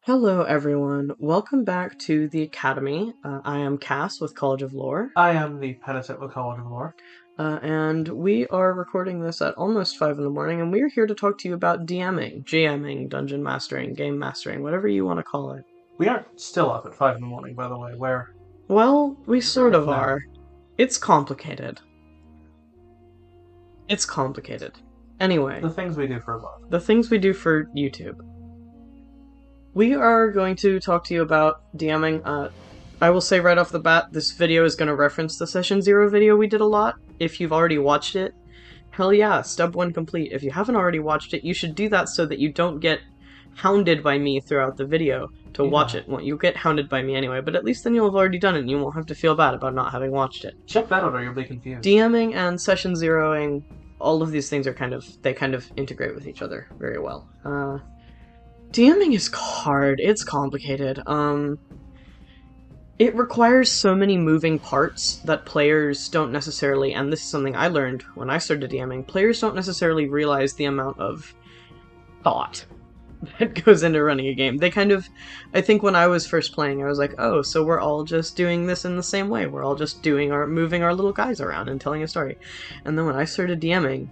Hello, everyone. Welcome back to the Academy. I am Cass with College of Lore, I am the Penitent with College of Lore. and we are recording this at almost 5 in the morning, and we are here to talk to you about DMing, GMing, dungeon mastering, game mastering, whatever you want to call it. We aren't still up at 5 in the morning, by the way. Well, we sort of now. are. It's complicated. It's complicated. Anyway, The things we do for love. the things we do for YouTube. We are going to talk to you about DMing. I will say right off the bat, this video is going to reference the Session 0 video we did a lot. If you've already watched it, hell yeah, step 1 complete. If you haven't already watched it, you should do that so that you don't get hounded by me throughout the video to watch it. Well, you'll get hounded by me anyway, but at least then you'll have already done it and you won't have to feel bad about not having watched it. Check that out or you'll be confused. DMing and Session 0ing, all of these things are kind of integrate with each other very well. DMing is hard. It's complicated. It requires so many moving parts that players don't necessarily, and this is something I learned when I started DMing, players don't necessarily realize the amount of thought that goes into running a game. I think when I was first playing, I was like, oh, so we're all just doing this in the same way. We're all just moving our little guys around and telling a story. And then when I started DMing,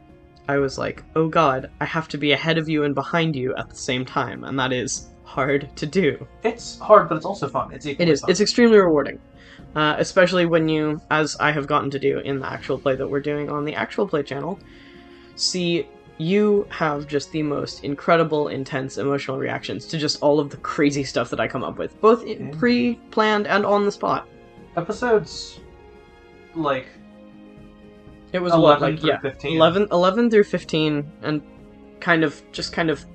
I was like, oh god, I have to be ahead of you and behind you at the same time, and that is hard to do. It's hard, but it's also fun. It is. It's extremely rewarding. Especially when you, as I have gotten to do in the actual play that we're doing on the actual play channel, see you have just the most incredible, intense, emotional reactions to just all of the crazy stuff that I come up with, both pre-planned and on the spot. Episodes, like... It was 11 through 15. 11 through 15, and kind of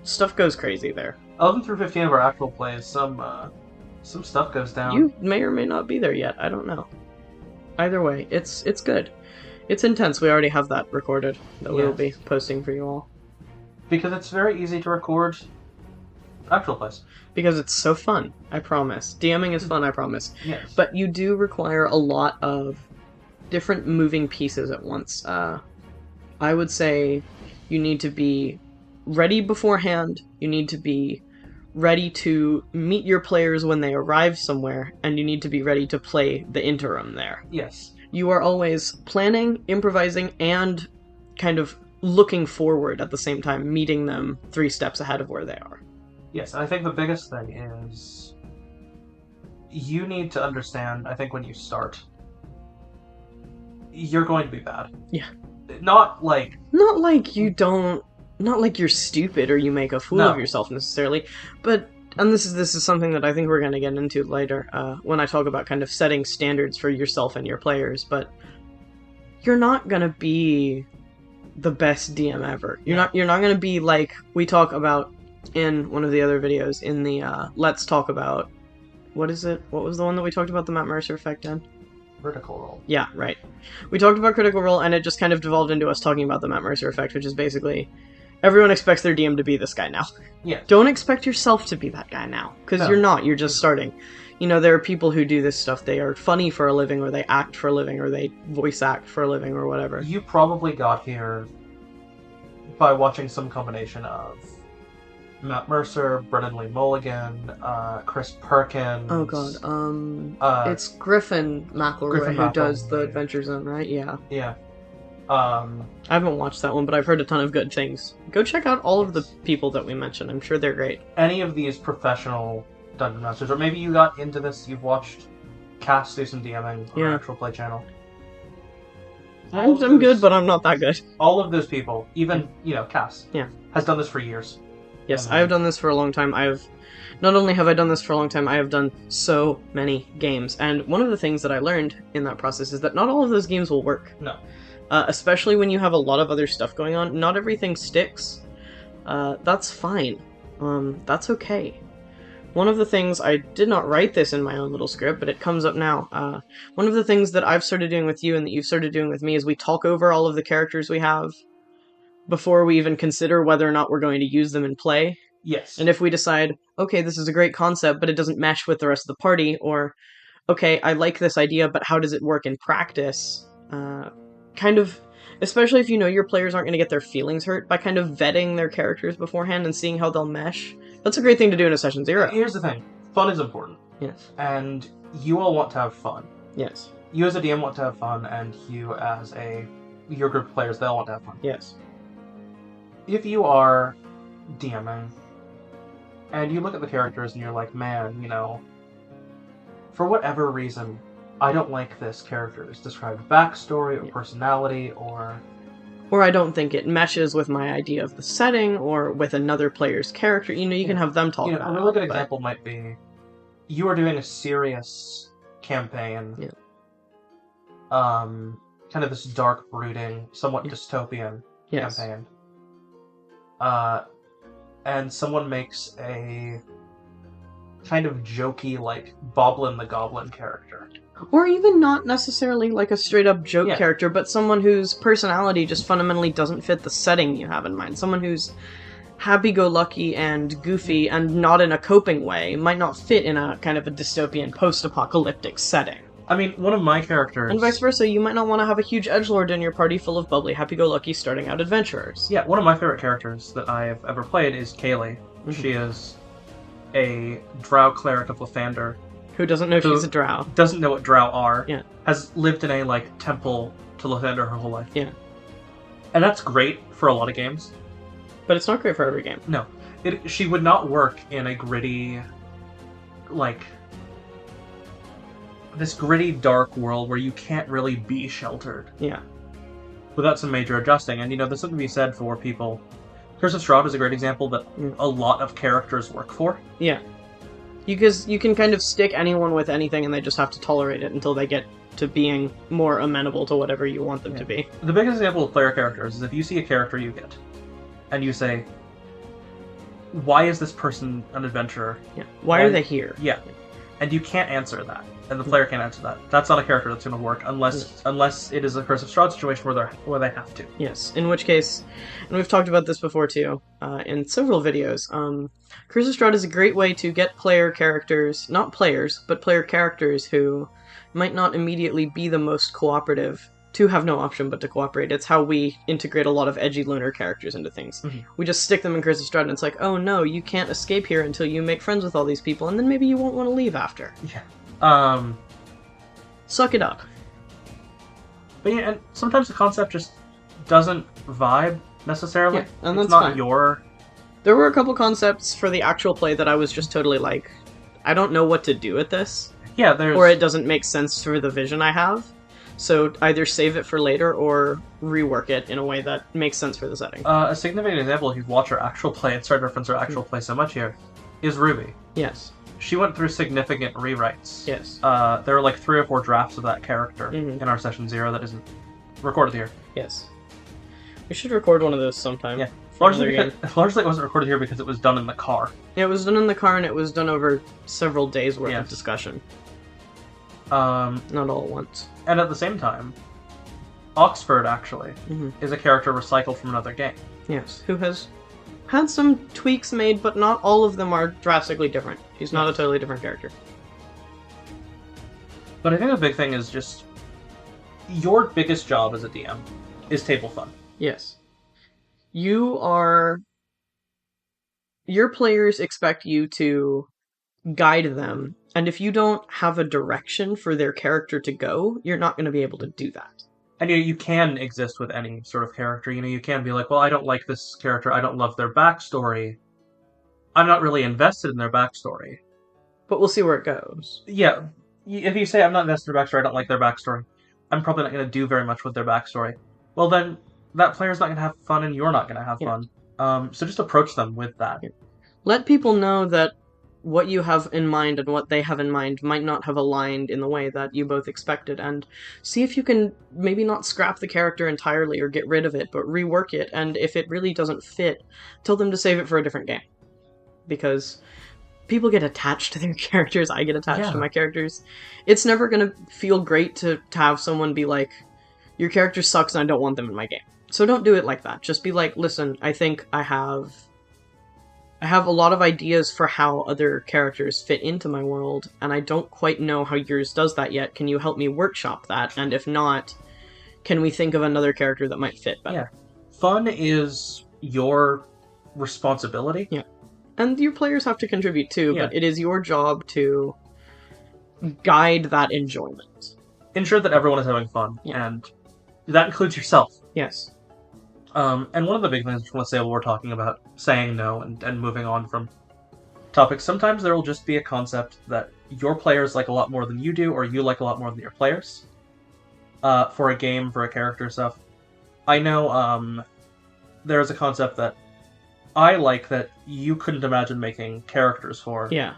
stuff goes crazy there. 11 through 15 of our actual plays, some stuff goes down. You may or may not be there yet, I don't know. Either way, it's good. It's intense. We already have that recorded that we will be posting for you all. Because it's very easy to record actual plays. Because it's so fun, I promise. DMing is fun, I promise. Yes. But you do require a lot of different moving pieces at once. I would say you need to be ready beforehand, you need to be ready to meet your players when they arrive somewhere, and you need to be ready to play the interim there. Yes. You are always planning, improvising, and kind of looking forward at the same time, meeting them 3 steps ahead of where they are. Yes, and I think the biggest thing is you need to understand, I think when you start, you're going to be bad. Yeah. Not like you're stupid or you make a fool of yourself necessarily, but, and this is something that I think we're going to get into later, when I talk about kind of setting standards for yourself and your players, but you're not going to be the best DM ever. You're not going to be like we talk about in one of the other videos in the, let's talk about, what is it? What was the one that we talked about the Matt Mercer effect in? Critical Role. Yeah, right. We talked about Critical Role, and it just kind of devolved into us talking about the Matt Mercer effect, which is basically everyone expects their DM to be this guy now. Yeah. Don't expect yourself to be that guy now, because you're not. You're just starting. You know, there are people who do this stuff. They are funny for a living, or they act for a living, or they voice act for a living, or whatever. You probably got here by watching some combination of Matt Mercer, Brennan Lee Mulligan, Chris Perkins. Oh god, it's Griffin McElroy who does the Adventure Zone, right? Yeah. Yeah. I haven't watched that one, but I've heard a ton of good things. Go check out all of the people that we mentioned. I'm sure they're great. Any of these professional Dungeon Masters, or maybe you got into this, you've watched Cass do some DMing on our actual play channel. I'm good, but I'm not that good. All of those people, even, Cass, has done this for years. Yes, I have done this for a long time. Not only have I done this for a long time, I have done so many games. And one of the things that I learned in that process is that not all of those games will work. No. Especially when you have a lot of other stuff going on. Not everything sticks. That's fine. That's okay. One of the things, I did not write this in my own little script, but it comes up now. One of the things that I've started doing with you and that you've started doing with me is we talk over all of the characters we have before we even consider whether or not we're going to use them in play. Yes. And if we decide, okay, this is a great concept, but it doesn't mesh with the rest of the party, or, okay, I like this idea, but how does it work in practice? Kind of, especially if you know your players aren't going to get their feelings hurt, by kind of vetting their characters beforehand and seeing how they'll mesh, That's a great thing to do in a session 0. Here's the thing. Fun is important. Yes. And you all want to have fun. Yes. You as a DM want to have fun, and you as your group of players, they all want to have fun. Yes. If you are DMing, and you look at the characters and you're like, man, you know, for whatever reason, I don't like this character's described backstory or personality, or I don't think it meshes with my idea of the setting or with another player's character. You know, you can have them talk about it. A really good example might be, you are doing a serious campaign, kind of this dark, brooding, somewhat dystopian campaign, and someone makes a kind of jokey, like, Boblin the Goblin character. Or even not necessarily like a straight-up joke character, but someone whose personality just fundamentally doesn't fit the setting you have in mind. Someone who's happy-go-lucky and goofy and not in a coping way might not fit in a kind of a dystopian post-apocalyptic setting. I mean, one of my characters... And vice versa, you might not want to have a huge edgelord in your party full of bubbly, happy-go-lucky, starting-out adventurers. Yeah, one of my favorite characters that I have ever played is Kaylee. Mm-hmm. She is a drow cleric of Lathander. Who doesn't know she's a drow. Doesn't know what drow are. Yeah. Has lived in a, like, temple to Lathander her whole life. Yeah. And that's great for a lot of games. But it's not great for every game. No. She would not work in a gritty, like, this gritty, dark world where you can't really be sheltered. Yeah. Without some major adjusting. And, you know, there's something to be said for people. Curse of Strahd is a great example that a lot of characters work for. Yeah. Because you can kind of stick anyone with anything and they just have to tolerate it until they get to being more amenable to whatever you want them to be. The biggest example of player characters is if you see a character you get, and you say, why is this person an adventurer? Yeah. Why are they here? Yeah. And you can't answer that. And the player can't answer that. That's not a character that's going to work unless it is a Curse of Strahd situation where they have to. Yes. In which case, and we've talked about this before too, in several videos, Curse of Strahd is a great way to get player characters, not players, but player characters who might not immediately be the most cooperative, to have no option but to cooperate. It's how we integrate a lot of edgy lunar characters into things. Mm-hmm. We just stick them in Curse of Strahd and it's like, oh no, you can't escape here until you make friends with all these people, and then maybe you won't want to leave after. Yeah. Suck it up. But yeah, and sometimes the concept just doesn't vibe necessarily. Yeah, and that's it's not fine. your... There were a couple concepts for the actual play that I was just totally like, I don't know what to do with this. Yeah, there's... Or it doesn't make sense for the vision I have. So either save it for later or rework it in a way that makes sense for the setting. A significant example, if you've watched our actual play and started to reference our actual play so much here, is Ruby. Yes. She went through significant rewrites. Yes. There were like 3 or 4 drafts of that character in our session 0 that isn't recorded here. Yes. We should record one of those sometime. Yeah. Largely it wasn't recorded here because it was done in the car. Yeah, it was done in the car and it was done over several days worth of discussion. Not all at once. And at the same time, Oxford actually is a character recycled from another game. Yes, who has had some tweaks made, but not all of them are drastically different. He's not a totally different character. But I think the big thing is just your biggest job as a DM is table fun. Yes. Your players expect you to guide them, and if you don't have a direction for their character to go, you're not going to be able to do that. And you can exist with any sort of character. You can be like, well, I don't like this character, I don't love their backstory. I'm not really invested in their backstory. But we'll see where it goes. Yeah. If you say, I'm not invested in their backstory, I don't like their backstory, I'm probably not going to do very much with their backstory. Well, then, that player's not going to have fun, and you're not going to have fun. So just approach them with that. Yeah. Let people know that what you have in mind and what they have in mind might not have aligned in the way that you both expected, and see if you can maybe not scrap the character entirely or get rid of it, but rework it, and if it really doesn't fit, tell them to save it for a different game. Because people get attached to their characters, I get attached to my characters. It's never going to feel great to have someone be like, your character sucks and I don't want them in my game. So don't do it like that. Just be like, listen, I think I have a lot of ideas for how other characters fit into my world, and I don't quite know how yours does that yet. Can you help me workshop that? And if not, can we think of another character that might fit better? Yeah. Fun is your responsibility. Yeah. And your players have to contribute too, Yeah. but it is your job to guide that enjoyment. Ensure that everyone is having fun, Yeah. and that includes yourself. Yes. And one of the big things I just want to say while we're talking about saying no and moving on from topics, sometimes there will just be a concept that your players like a lot more than you do, or you like a lot more than your players. For a game, for a character stuff. I know there's a concept that I like that you couldn't imagine making characters for. Yeah.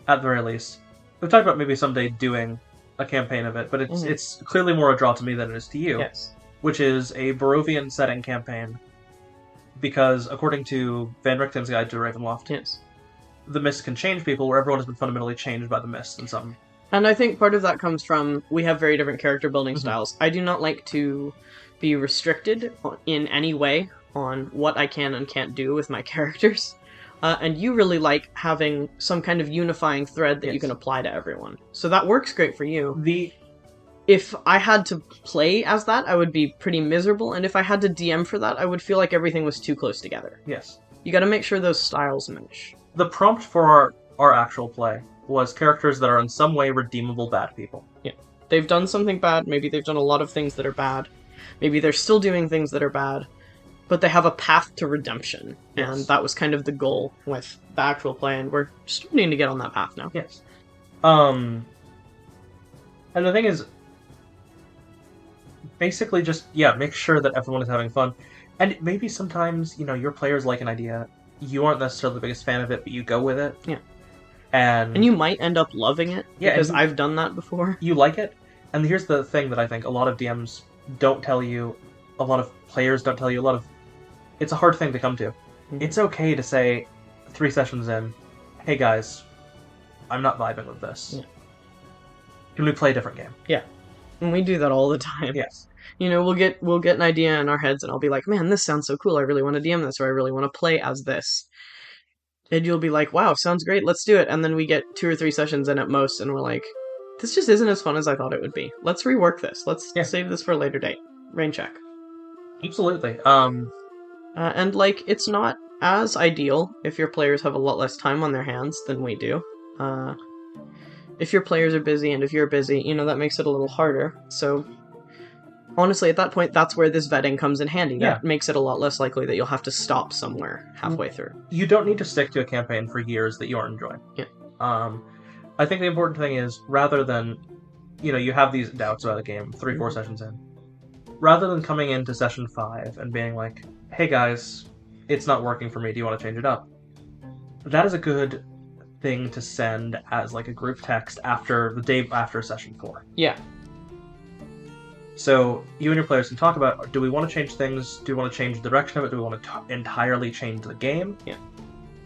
At the very least. We've talked about maybe someday doing a campaign of it, but it's clearly more a draw to me than it is to you. Yes. Which is a Barovian setting campaign. Because according to Van Richten's Guide to Ravenloft, Yes. the mist can change people, where everyone has been fundamentally changed by the mist in some. And I think part of that comes from we have very different character building styles. I do not like to be restricted in any way on what I can and can't do with my characters. And you really like having some kind of unifying thread that you can apply to everyone. So that works great for you. If I had to play as that, I would be pretty miserable, and if I had to DM for that, I would feel like everything was too close together. Yes. You gotta make sure those styles mesh. The prompt for our actual play was characters that are in some way redeemable bad people. Yeah. They've done something bad, maybe they've done a lot of things that are bad, maybe they're still doing things that are bad, but they have a path to redemption, and that was kind of the goal with the actual play, and we're starting to get on that path now. Yes. And the thing is, basically just, make sure that everyone is having fun. And maybe sometimes, your players like an idea, you aren't necessarily the biggest fan of it, but you go with it. Yeah. And you might end up loving it, because I've done that before. You like it, and here's the thing that I think a lot of DMs don't tell you, a lot of players don't tell you, it's a hard thing to come to. Mm-hmm. It's okay to say, 3 sessions in, hey guys, I'm not vibing with this. Yeah. Can we play a different game? Yeah. And we do that all the time. Yes. We'll get an idea in our heads, and I'll be like, man, this sounds so cool, I really want to DM this, or I really want to play as this. And you'll be like, wow, sounds great, let's do it. And then we get 2 or 3 sessions in at most, and we're like, this just isn't as fun as I thought it would be. Let's rework this. Let's save this for a later date. Rain check. Absolutely. And, it's not as ideal if your players have a lot less time on their hands than we do. If your players are busy, and if you're busy, that makes it a little harder. So, honestly, at that point, that's where this vetting comes in handy. That makes it a lot less likely that you'll have to stop somewhere halfway through. You don't need to stick to a campaign for years that you aren't enjoying. Yeah. I think the important thing is, rather than, you have these doubts about a game 3-4 sessions in, rather than coming into session 5 and being like, hey guys, it's not working for me, do you want to change it up? That is a good thing to send as a group text after the day after session 4. Yeah. So you and your players can talk about, do we want to change things? Do we want to change the direction of it? Do we want to entirely change the game? Yeah.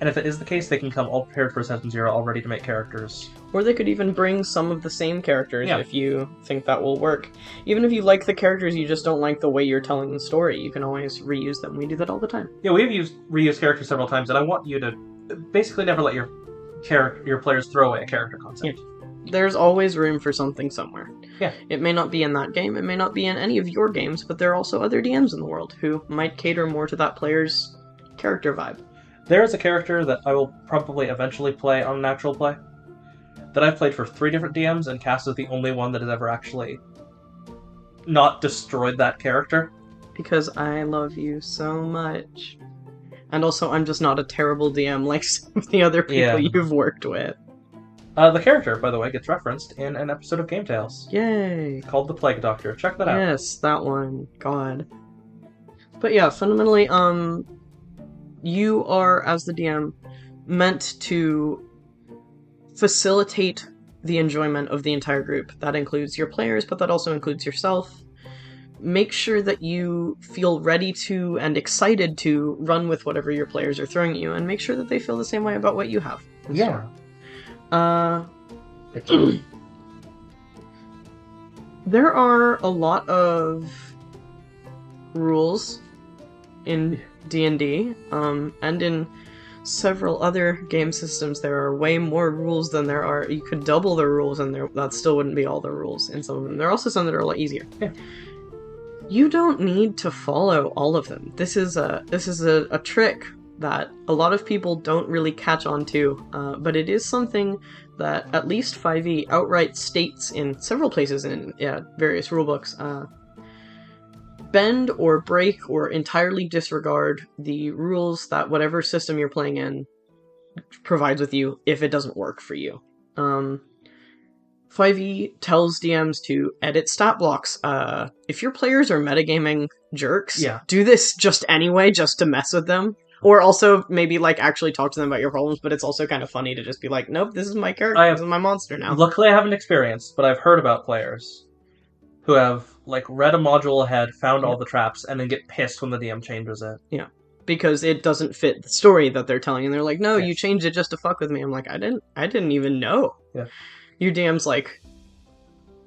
And if it is the case, they can come all prepared for session 0, all ready to make characters. Or they could even bring some of the same characters if you think that will work. Even if you like the characters, you just don't like the way you're telling the story, you can always reuse them. We do that all the time. Yeah, we have reused characters several times, and I want you to basically never let your players throw away a character concept. Yeah. There's always room for something somewhere. Yeah. It may not be in that game, it may not be in any of your games, but there are also other DMs in the world who might cater more to that player's character vibe. There is a character that I will probably eventually play on an actual play that I've played for 3 different DMs, and Cass is the only one that has ever actually not destroyed that character. Because I love you so much. And also, I'm just not a terrible DM like some of the other people you've worked with. The character, by the way, gets referenced in an episode of Game Tales. Yay! Called The Plague Doctor. Check that out. Yes, that one. God. But yeah, fundamentally, you are, as the DM, meant to facilitate the enjoyment of the entire group. That includes your players, but that also includes yourself. Make sure that you feel ready to and excited to run with whatever your players are throwing at you, and make sure that they feel the same way about what you have. Yeah. There are a lot of rules in D&D, and in several other game systems there are way more rules than there are. You could double the rules and that still wouldn't be all the rules in some of them. There are also some that are a lot easier. Yeah. You don't need to follow all of them. This is a trick that a lot of people don't really catch on to, but it is something that at least 5e outright states in several places in various rulebooks. Bend or break or entirely disregard the rules that whatever system you're playing in provides with you if it doesn't work for you. 5e tells DMs to edit stat blocks. If your players are metagaming jerks, do this just anyway, just to mess with them. Or also maybe like actually talk to them about your problems, but it's also kind of funny to just be like, nope, this is my character, this is my monster now. Luckily I haven't experienced, but I've heard about players who have like read a module ahead, found all the traps, and then get pissed when the DM changes it. Yeah. Because it doesn't fit the story that they're telling, and they're like, no, you changed it just to fuck with me. I'm like, I didn't even know. Yeah. Your DM's like,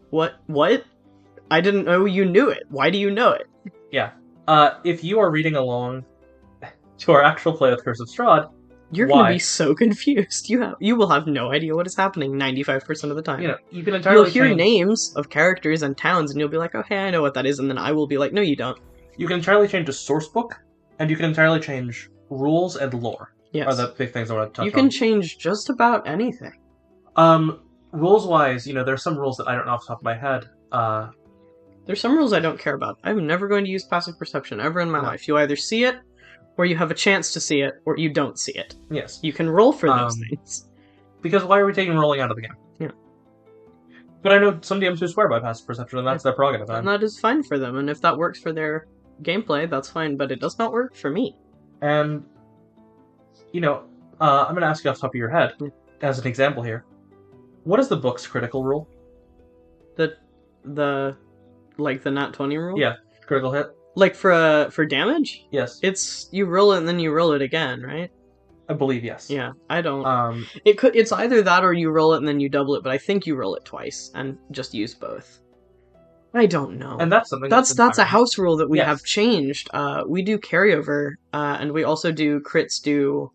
what? I didn't know you knew it. Why do you know it? Yeah. If you are reading along to our actual play with Curse of Strahd, you're going to be so confused. You will have no idea what is happening 95% of the time. You know, you can entirely You'll hear names of characters and towns, and you'll be like, oh, hey, I know what that is, and then I will be like, no, you don't. You can entirely change a source book, and you can entirely change rules and lore. Yes. Are the big things I want to touch on. You can change just about anything. Rules-wise, there's some rules that I don't know off the top of my head. There's some rules I don't care about. I'm never going to use passive perception ever in my life. You either see it, or you have a chance to see it, or you don't see it. Yes. You can roll for those things. Because why are we taking rolling out of the game? Yeah. But I know some DMs who swear by passive perception, and that's their prerogative. And that is fine for them, and if that works for their gameplay, that's fine, but it does not work for me. And, I'm going to ask you off the top of your head, as an example here. What is the book's critical rule? The nat 20 rule? Yeah, critical hit. Like for damage? Yes. It's you roll it and then you roll it again, right? I believe yes. Yeah, I don't. It's either that or you roll it and then you double it, but I think you roll it twice and just use both. I don't know. And that's something that's a house rule that we have changed. We do carryover, and we also do crits do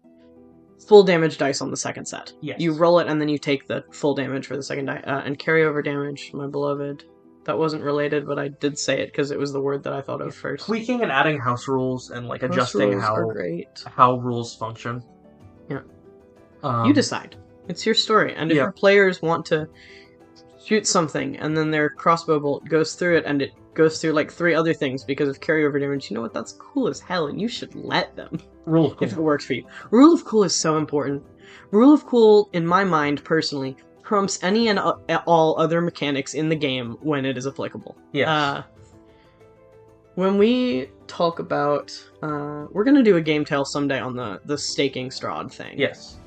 full damage dice on the second set. Yes. You roll it and then you take the full damage for the second die. And carryover damage, my beloved. That wasn't related, but I did say it because it was the word that I thought of first. Tweaking and adding house rules and like adjusting how rules function. Yeah. You decide. It's your story. And if your players want to shoot something and then their crossbow bolt goes through it and it goes through like 3 other things because of carryover damage, you know what? That's cool as hell and you should let them. Rule of cool. If it works for you. Rule of cool is so important. Rule of cool, in my mind, personally, trumps any and all other mechanics in the game when it is applicable. Yes. When we talk about... we're going to do a game tale someday on the staking Strahd thing. Yes.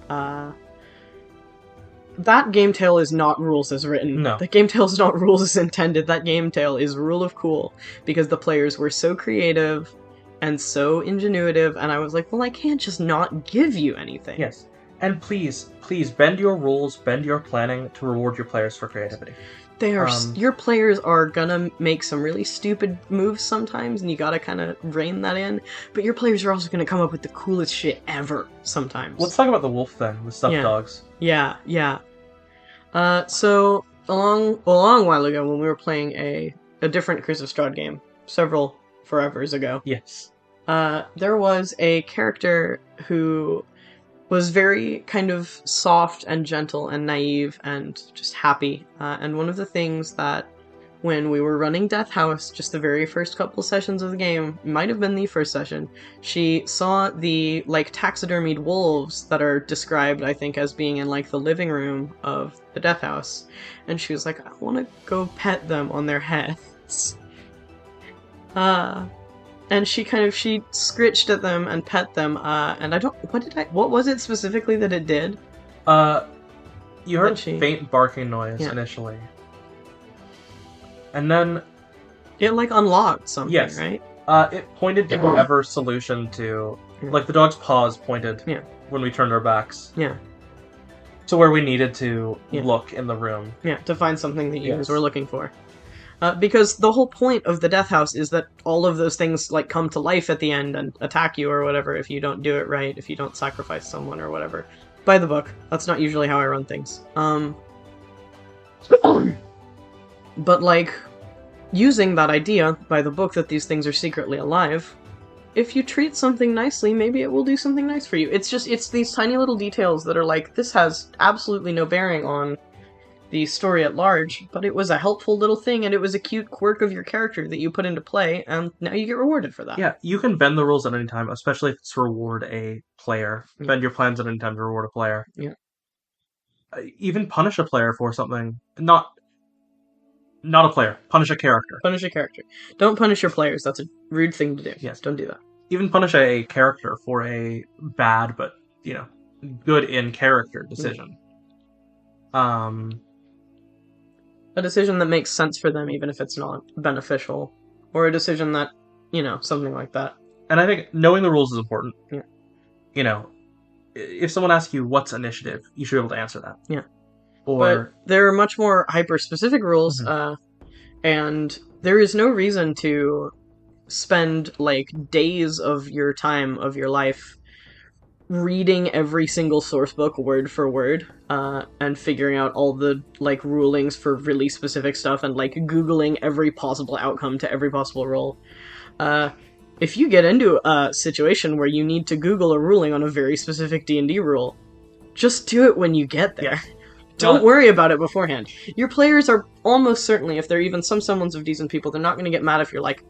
That game tale is not rules as written. No. The game tale is not rules as intended. That game tale is rule of cool, because the players were so creative and so ingenuitive, and I was like, well, I can't just not give you anything. Yes. And please bend your rules, bend your planning to reward your players for creativity. They are your players are gonna make some really stupid moves sometimes, and you gotta kind of rein that in. But your players are also gonna come up with the coolest shit ever sometimes. Let's talk about the wolf thing, the stuffed dogs. Yeah. So a long while ago, when we were playing a different Curse of Strahd game, several forevers ago. Yes. There was a character who was very kind of soft and gentle and naive and just happy. And one of the things that when we were running Death House, just the very first couple sessions of the game, might have been the first session, she saw the, like, taxidermied wolves that are described, I think, as being in, like, the living room of the Death House. And she was like, I want to go pet them on their heads. And she scritched at them and pet them, and what was it specifically that it did? You heard a faint barking noise initially. And then... it, like, unlocked something, right? It pointed to whatever solution to... like, the dog's paws pointed when we turned our backs. Yeah. To where we needed to look in the room. Yeah, to find something that you guys were looking for. Because the whole point of the Death House is that all of those things, like, come to life at the end and attack you or whatever if you don't do it right, if you don't sacrifice someone or whatever. By the book. That's not usually how I run things. But, like, using that idea by the book that these things are secretly alive, if you treat something nicely, maybe it will do something nice for you. It's these tiny little details that are like, this has absolutely no bearing on the story at large, but it was a helpful little thing, and it was a cute quirk of your character that you put into play, and now you get rewarded for that. Yeah, you can bend the rules at any time, especially if it's to reward a player. Yeah. Bend your plans at any time to reward a player. Yeah. Even punish a player for something. Not a player. Punish a character. Punish a character. Don't punish your players. That's a rude thing to do. Yes. Don't do that. Even punish a character for a bad but, good in character decision. A decision that makes sense for them, even if it's not beneficial. Or a decision that, something like that. And I think knowing the rules is important. Yeah. If someone asks you what's initiative, you should be able to answer that. Yeah. Or but there are much more hyper-specific rules, and there is no reason to spend, days of your time, of your life, reading every single source book word for word, and figuring out all the, rulings for really specific stuff, and, Googling every possible outcome to every possible role. If you get into a situation where you need to Google a ruling on a very specific D&D rule, just do it when you get there. Yeah. Don't worry about it beforehand. Your players are almost certainly, if they're even some semblance of decent people, they're not going to get mad if you're like,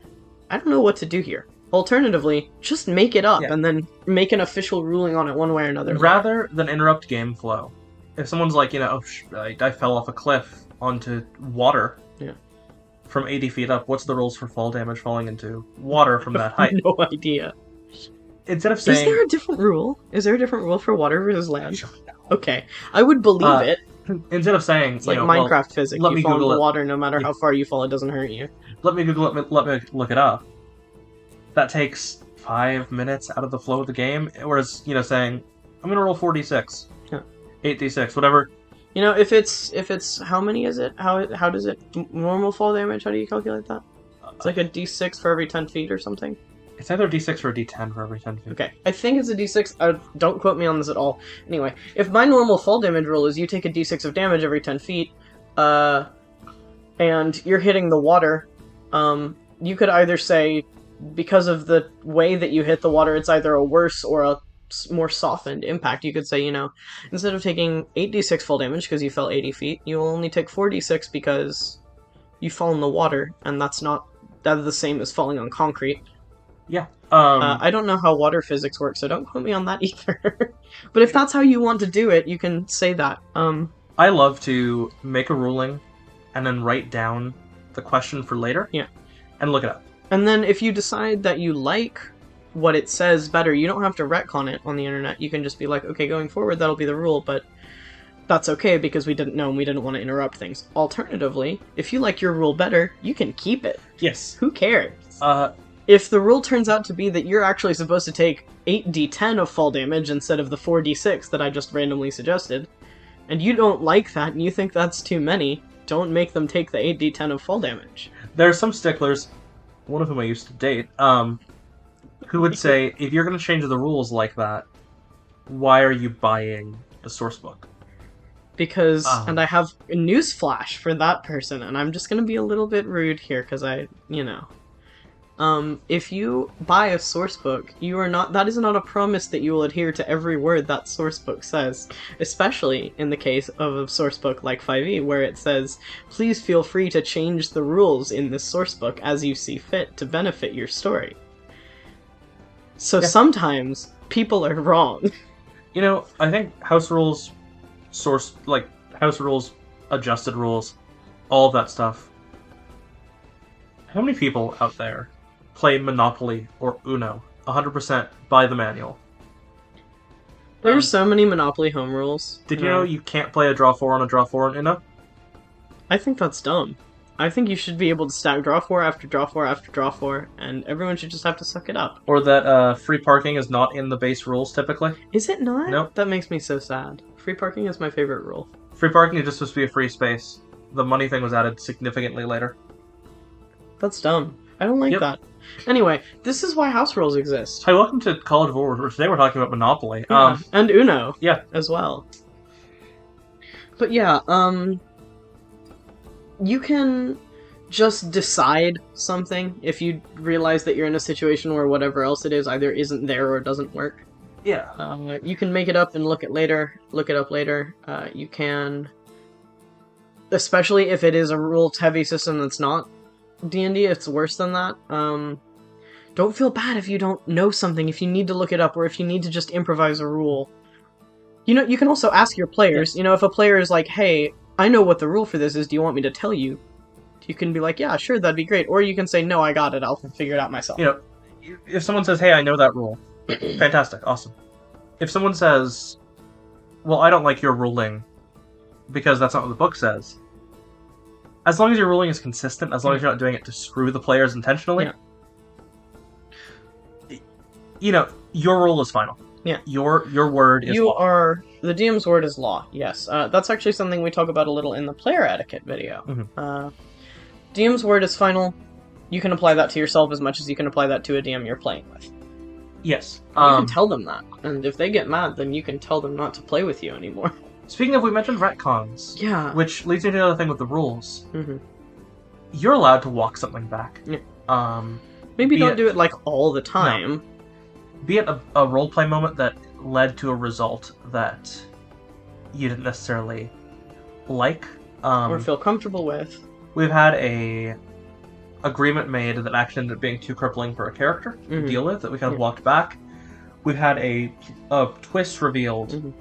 I don't know what to do here. Alternatively, just make it up and then make an official ruling on it one way or another. Rather than interrupt game flow. If someone's like, I fell off a cliff onto water from 80 feet up, what's the rules for fall damage falling into water from that height? No idea. Instead of saying... Is there a different rule? Is there a different rule for water versus land? Okay. I would believe it. Instead of saying, it's like Minecraft physics. Let you me fall Google into it. water, no matter how far you fall, it doesn't hurt you. Let me Google it, let me look it up. That takes 5 minutes out of the flow of the game, whereas, saying, I'm gonna roll 4d6. Yeah. 8d6, whatever. If it's, how many is it? How does it, normal fall damage, how do you calculate that? It's like a d6 for every 10 feet or something? It's either a d6 or a d10 for every 10 feet. Okay, I think it's a d6. Don't quote me on this at all. Anyway, if my normal fall damage rule is you take a d6 of damage every 10 feet, and you're hitting the water, you could either say, because of the way that you hit the water, it's either a worse or a more softened impact. You could say, instead of taking 8d6 fall damage because you fell 80 feet, you will only take 4d6 because you fall in the water, and that's the same as falling on concrete. Yeah. I don't know how water physics works, so don't quote me on that either. But if that's how you want to do it, you can say that. I love to make a ruling and then write down the question for later. Yeah. And look it up. And then if you decide that you like what it says better, you don't have to retcon it on the internet. You can just be like, okay, going forward, that'll be the rule, but that's okay because we didn't know and we didn't want to interrupt things. Alternatively, if you like your rule better, you can keep it. Yes. Who cares? If the rule turns out to be that you're actually supposed to take 8d10 of fall damage instead of the 4d6 that I just randomly suggested, and you don't like that and you think that's too many, don't make them take the 8d10 of fall damage. There are some sticklers, one of whom I used to date, who would say, if you're going to change the rules like that, why are you buying the source book? Because, and I have a newsflash for that person, and I'm just going to be a little bit rude here because if you buy a source book, that is not a promise that you will adhere to every word that source book says, especially in the case of a source book like 5e, where it says, please feel free to change the rules in this source book as you see fit to benefit your story. So sometimes people are wrong. I think house rules, house rules, adjusted rules, all of that stuff. How many people out there play Monopoly or Uno 100% by the manual? There are so many Monopoly home rules. Did you know you can't play a draw 4 on a draw 4 in Uno? I think that's dumb. I think you should be able to stack draw 4 after draw 4 after draw 4, and everyone should just have to suck it up. Or that free parking is not in the base rules typically. Is it not? Nope. That makes me so sad. Free parking is my favorite rule. Free parking is just supposed to be a free space. The money thing was added significantly later. That's dumb. I don't like that. Anyway, this is why house rules exist. Hi, welcome to College of War. Today we're talking about Monopoly. Yeah, and Uno. Yeah. As well. But yeah, you can just decide something if you realize that you're in a situation where whatever else it is either isn't there or doesn't work. Yeah. You can make it up and look it up later. You can, especially if it is a rules-heavy system that's not D&D, it's worse than that. Don't feel bad if you don't know something, if you need to look it up, or if you need to just improvise a rule. You can also ask your players. Yes. If a player is like, hey, I know what the rule for this is, do you want me to tell you? You can be like, yeah, sure, that'd be great. Or you can say, no, I got it, I'll figure it out myself. If someone says, hey, I know that rule, fantastic, awesome. If someone says, well, I don't like your ruling because that's not what the book says, as long as your ruling is consistent, as long as you're not doing it to screw the players intentionally, your rule is final. Yeah. Your word is law. The DM's word is law, yes. That's actually something we talk about a little in the player etiquette video. Mm-hmm. DM's word is final. You can apply that to yourself as much as you can apply that to a DM you're playing with. Yes. You can tell them that. And if they get mad, then you can tell them not to play with you anymore. Speaking of, we mentioned retcons. Yeah. Which leads me to another thing with the rules. Mm-hmm. You're allowed to walk something back. Yeah. Maybe don't do it, all the time. No. Be it a roleplay moment that led to a result that you didn't necessarily like. Or feel comfortable with. We've had a agreement made that actually ended up being too crippling for a character to deal with, that we kind of walked back. We've had a twist revealed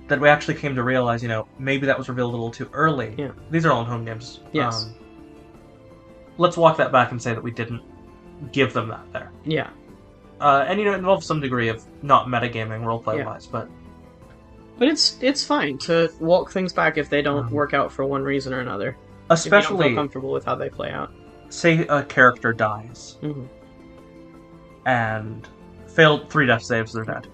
that we actually came to realize, maybe that was revealed a little too early. Yeah. These are all in home games. Yes. Let's walk that back and say that we didn't give them that there. Yeah. And it involves some degree of not metagaming roleplay-wise, but it's fine to walk things back if they don't work out for one reason or another. Especially if you don't feel comfortable with how they play out. Say a character dies and failed 3 death saves, they're dead.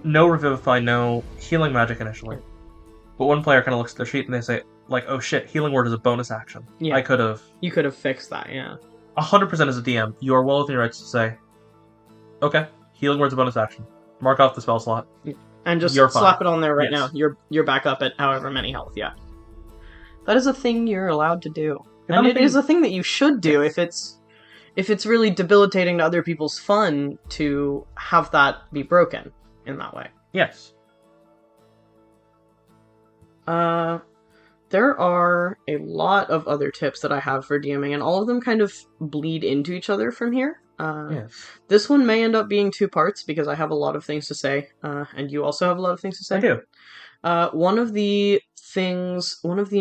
No revivify, no healing magic initially. But one player kind of looks at their sheet and they say, oh shit, healing word is a bonus action. Yeah. You could have fixed that, yeah. 100% as a DM, you are well within your rights to say, okay, healing word's a bonus action. Mark off the spell slot. And just slap it on there right now. You're back up at however many health, yeah. That is a thing you're allowed to do. And it is a thing that you should do if it's really debilitating to other people's fun to have that be broken in that way. Yes. There are a lot of other tips that I have for DMing, and all of them kind of bleed into each other from here. Yes. This one may end up being 2 parts because I have a lot of things to say, and you also have a lot of things to say. I do. One of the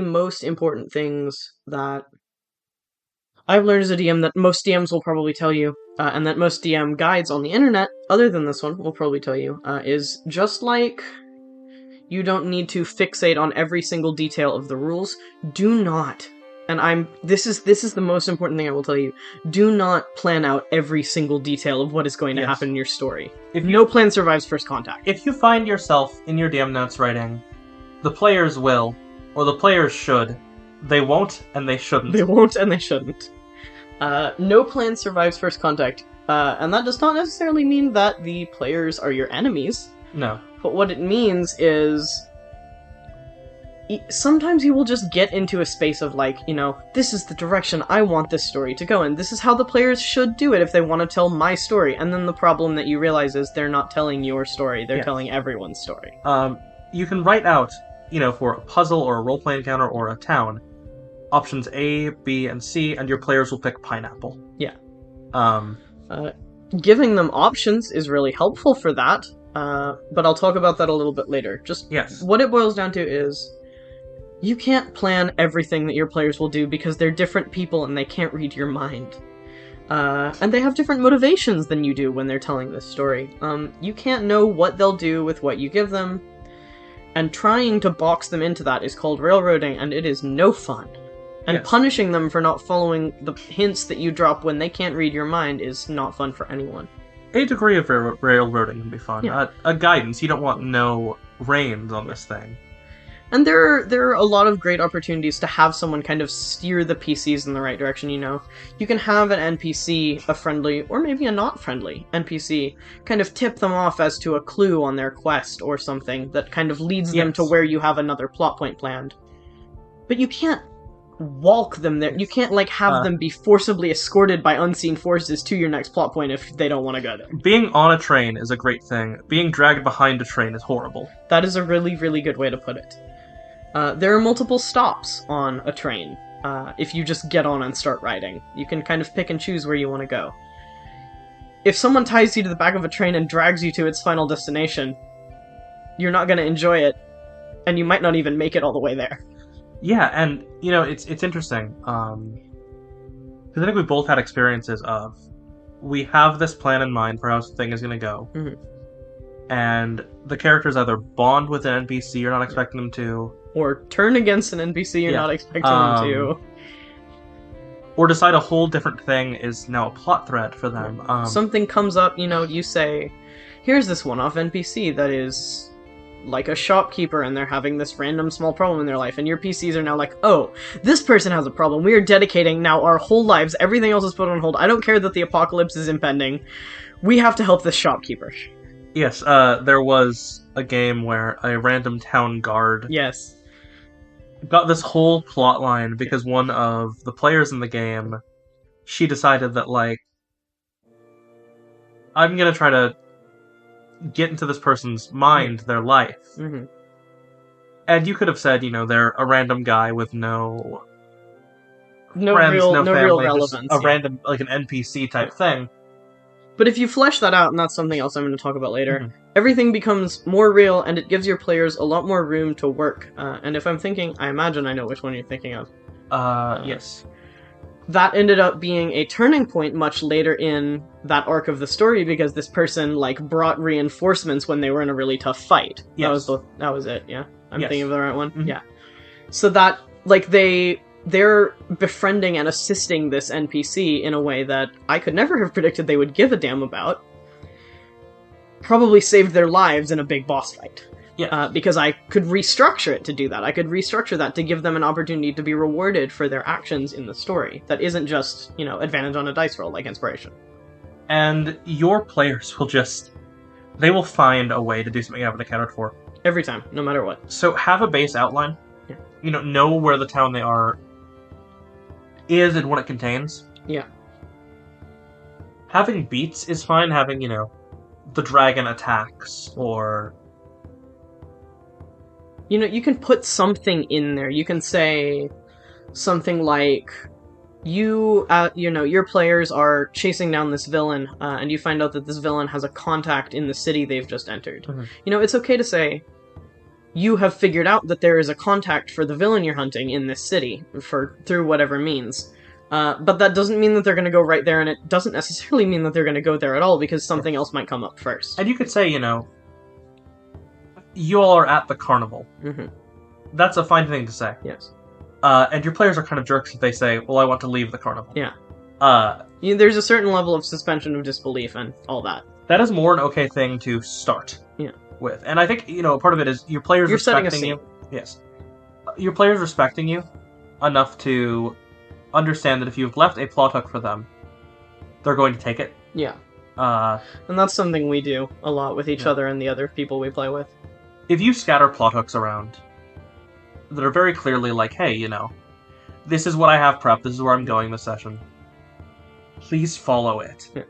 most important things that I've learned as a DM that most DMs will probably tell you, and that most DM guides on the internet, other than this one, will probably tell you, is just like you don't need to fixate on every single detail of the rules, do not, and this is the most important thing I will tell you, do not plan out every single detail of what is going to happen in your story. No plan survives first contact. If you find yourself in your DM notes writing, the players will, or the players should, they won't and they shouldn't. They won't and they shouldn't. No plan survives first contact, and that does not necessarily mean that the players are your enemies. No. But what it means is sometimes you will just get into a space of this is the direction I want this story to go in. This is how the players should do it if they want to tell my story. And then the problem that you realize is they're not telling your story. They're telling everyone's story. You can write out, for a puzzle or a roleplay encounter or a town, options A, B, and C, and your players will pick pineapple. Yeah. Giving them options is really helpful for that. But I'll talk about that a little bit later. What it boils down to is you can't plan everything that your players will do because they're different people and they can't read your mind. And they have different motivations than you do when they're telling this story. You can't know what they'll do with what you give them, and trying to box them into that is called railroading, and it is no fun. And punishing them for not following the hints that you drop when they can't read your mind is not fun for anyone. A degree of railroading can be fun. Yeah. A guidance. You don't want no reins on this thing. And there are a lot of great opportunities to have someone kind of steer the PCs in the right direction, You can have an NPC, a friendly, or maybe a not friendly NPC, kind of tip them off as to a clue on their quest or something that kind of leads them to where you have another plot point planned. But you can't walk them there. You can't, like, have them be forcibly escorted by unseen forces to your next plot point if they don't want to go there. Being on a train is a great thing. Being dragged behind a train is horrible. That is a really, really good way to put it. There are multiple stops on a train. If you just get on and start riding, you can kind of pick and choose where you want to go. If someone ties you to the back of a train and drags you to its final destination, you're not going to enjoy it, and you might not even make it all the way there. Yeah, and, you know, it's interesting, because I think we both had experiences of, we have this plan in mind for how this thing is going to go, and the characters either bond with an NPC you're not expecting them to, or turn against an NPC you're not expecting them to, or decide a whole different thing is now a plot thread for them. Something comes up, you know, you say, here's this one-off NPC that is like a shopkeeper, and they're having this random small problem in their life, and your PCs are now like, oh, this person has a problem, we are dedicating now our whole lives, everything else is put on hold, I don't care that the apocalypse is impending, we have to help this shopkeeper. Yes, there was a game where a random town guard got this whole plot line because one of the players in the game, she decided that, like, I'm gonna try to get into this person's mind, their life. And you could have said, you know, they're a random guy with no friends, real family, real relevance. a random, like, an NPC type thing. But if you flesh that out, and that's something else I'm going to talk about later, everything becomes more real, and it gives your players a lot more room to work. And if I'm thinking, I imagine I know which one you're thinking of. Yes. That ended up being a turning point much later in that arc of the story, because this person, like, brought reinforcements when they were in a really tough fight. Yes. That was it, yeah? I'm Yes. thinking of the right one? Yeah. So that, like, they're befriending and assisting this NPC in a way that I could never have predicted they would give a damn about. Probably saved their lives in a big boss fight. Yeah. Because I could restructure it to do that. I could restructure that to give them an opportunity to be rewarded for their actions in the story. That isn't just, you know, advantage on a dice roll, like inspiration. And your players will they will find a way to do something you haven't accounted for. Every time, no matter what. So have a base outline. Yeah. You know where the town they are is and what it contains. Yeah. Having beats is fine. Having, you know, the dragon attacks, or... You know, you can put something in there. You can say something like, you know, your players are chasing down this villain, and you find out that this villain has a contact in the city they've just entered. You know, it's okay to say, you have figured out that there is a contact for the villain you're hunting in this city, through whatever means. But that doesn't mean that they're going to go right there, and it doesn't necessarily mean that they're going to go there at all, because something else might come up first. And you could say, you know, you all are at the carnival. That's a fine thing to say. Yes. And your players are kind of jerks if they say, well, I want to leave the carnival. Yeah. There's a certain level of suspension of disbelief and all that. That is more an okay thing to start with. And I think, you know, part of it is your players respecting you. Yes. Your players respecting you enough to understand that if you've left a plot hook for them, they're going to take it. Yeah. And that's something we do a lot with each other and the other people we play with. If you scatter plot hooks around that are very clearly like, hey, you know, this is what I have prepped, this is where I'm going this session, please follow it. Yeah.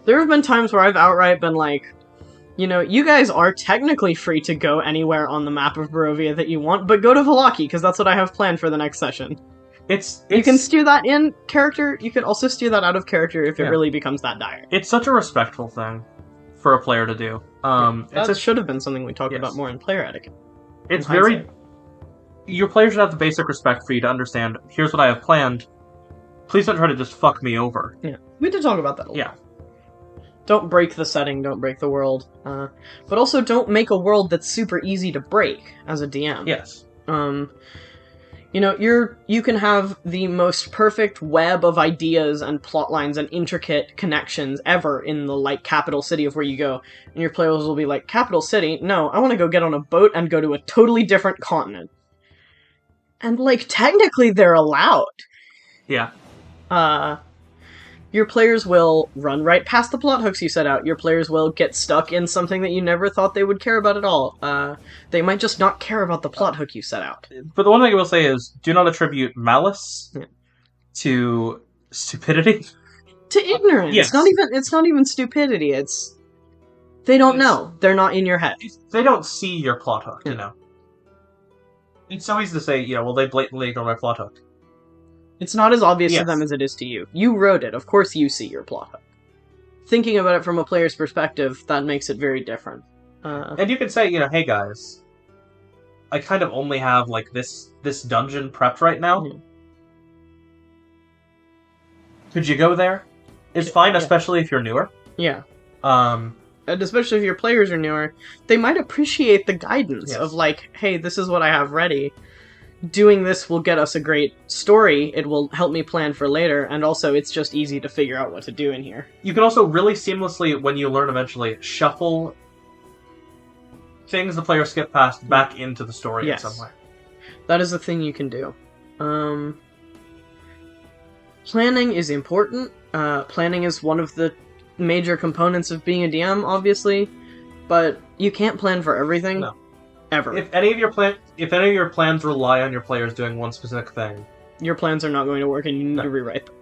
There have been times where I've outright been like, you know, you guys are technically free to go anywhere on the map of Barovia that you want, but go to Vallaki, because that's what I have planned for the next session. You can steer that in character, you can also steer that out of character if it really becomes that dire. It's such a respectful thing for a player to do. That should have been something we talked about more in player etiquette. It's very... Your players should have the basic respect for you to understand, here's what I have planned, please don't try to just fuck me over. Yeah, we did talk about that a lot. Yeah. Don't break the setting, don't break the world. But also don't make a world that's super easy to break as a DM. Yes. You know, you can have the most perfect web of ideas and plot lines and intricate connections ever in the, like, capital city of where you go, and your players will be like, capital city? No, I want to go get on a boat and go to a totally different continent. And, like, technically they're allowed. Yeah. Because Your players will run right past the plot hooks you set out. Your players will get stuck in something that you never thought they would care about at all. They might just not care about the plot hook you set out. But the one thing I will say is, do not attribute malice to stupidity. To ignorance. Yes. It's not even stupidity. They don't know. They're not in your head. They don't see your plot hook, you know. It's so easy to say, well, they blatantly ignore my plot hook. It's not as obvious to them as it is to you. You wrote it. Of course you see your plot hook. Thinking about it from a player's perspective, that makes it very different. And you can say, hey guys, I kind of only have, like, this dungeon prepped right now. Mm. Could you go there? It's fine, especially if you're newer. Yeah. And especially if your players are newer, they might appreciate the guidance of, like, hey, this is what I have ready. Doing this will get us a great story, it will help me plan for later, and also it's just easy to figure out what to do in here. You can also really seamlessly, when you learn eventually, shuffle things the player skipped past back into the story in some way. That is a thing you can do. Planning is important. Planning is one of the major components of being a DM, obviously, but you can't plan for everything. No. Ever. If any of your plans rely on your players doing one specific thing, your plans are not going to work, and you need to rewrite them.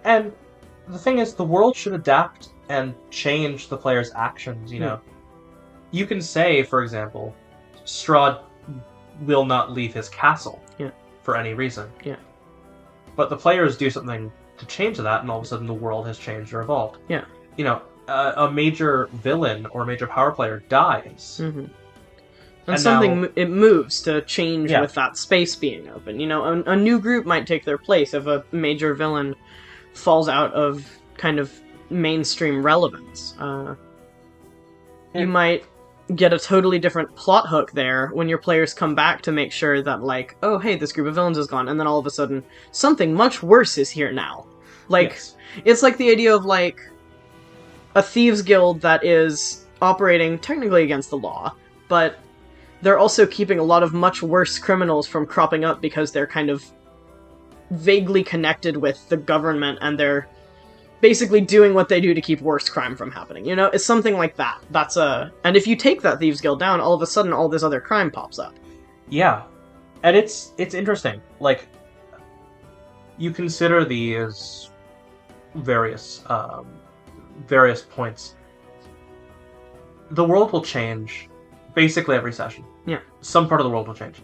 And the thing is, the world should adapt and change the player's actions. You can say, for example, Strahd will not leave his castle for any reason. Yeah. But the players do something to change that, and all of a sudden the world has changed or evolved. Yeah. A major villain or a major power player dies. Mm-hmm. And something, now, it moves to change with that space being open. A new group might take their place if a major villain falls out of kind of mainstream relevance. You might get a totally different plot hook there when your players come back to make sure that, like, oh, hey, this group of villains is gone, and then all of a sudden, something much worse is here now. Like, it's like the idea of, like, a thieves guild that is operating technically against the law, but they're also keeping a lot of much worse criminals from cropping up because they're kind of vaguely connected with the government, and they're basically doing what they do to keep worse crime from happening. It's something like that. And if you take that thieves guild down, all of a sudden all this other crime pops up. Yeah. And it's interesting. Like, you consider these various points. The world will change basically every session. Yeah. Some part of the world will change.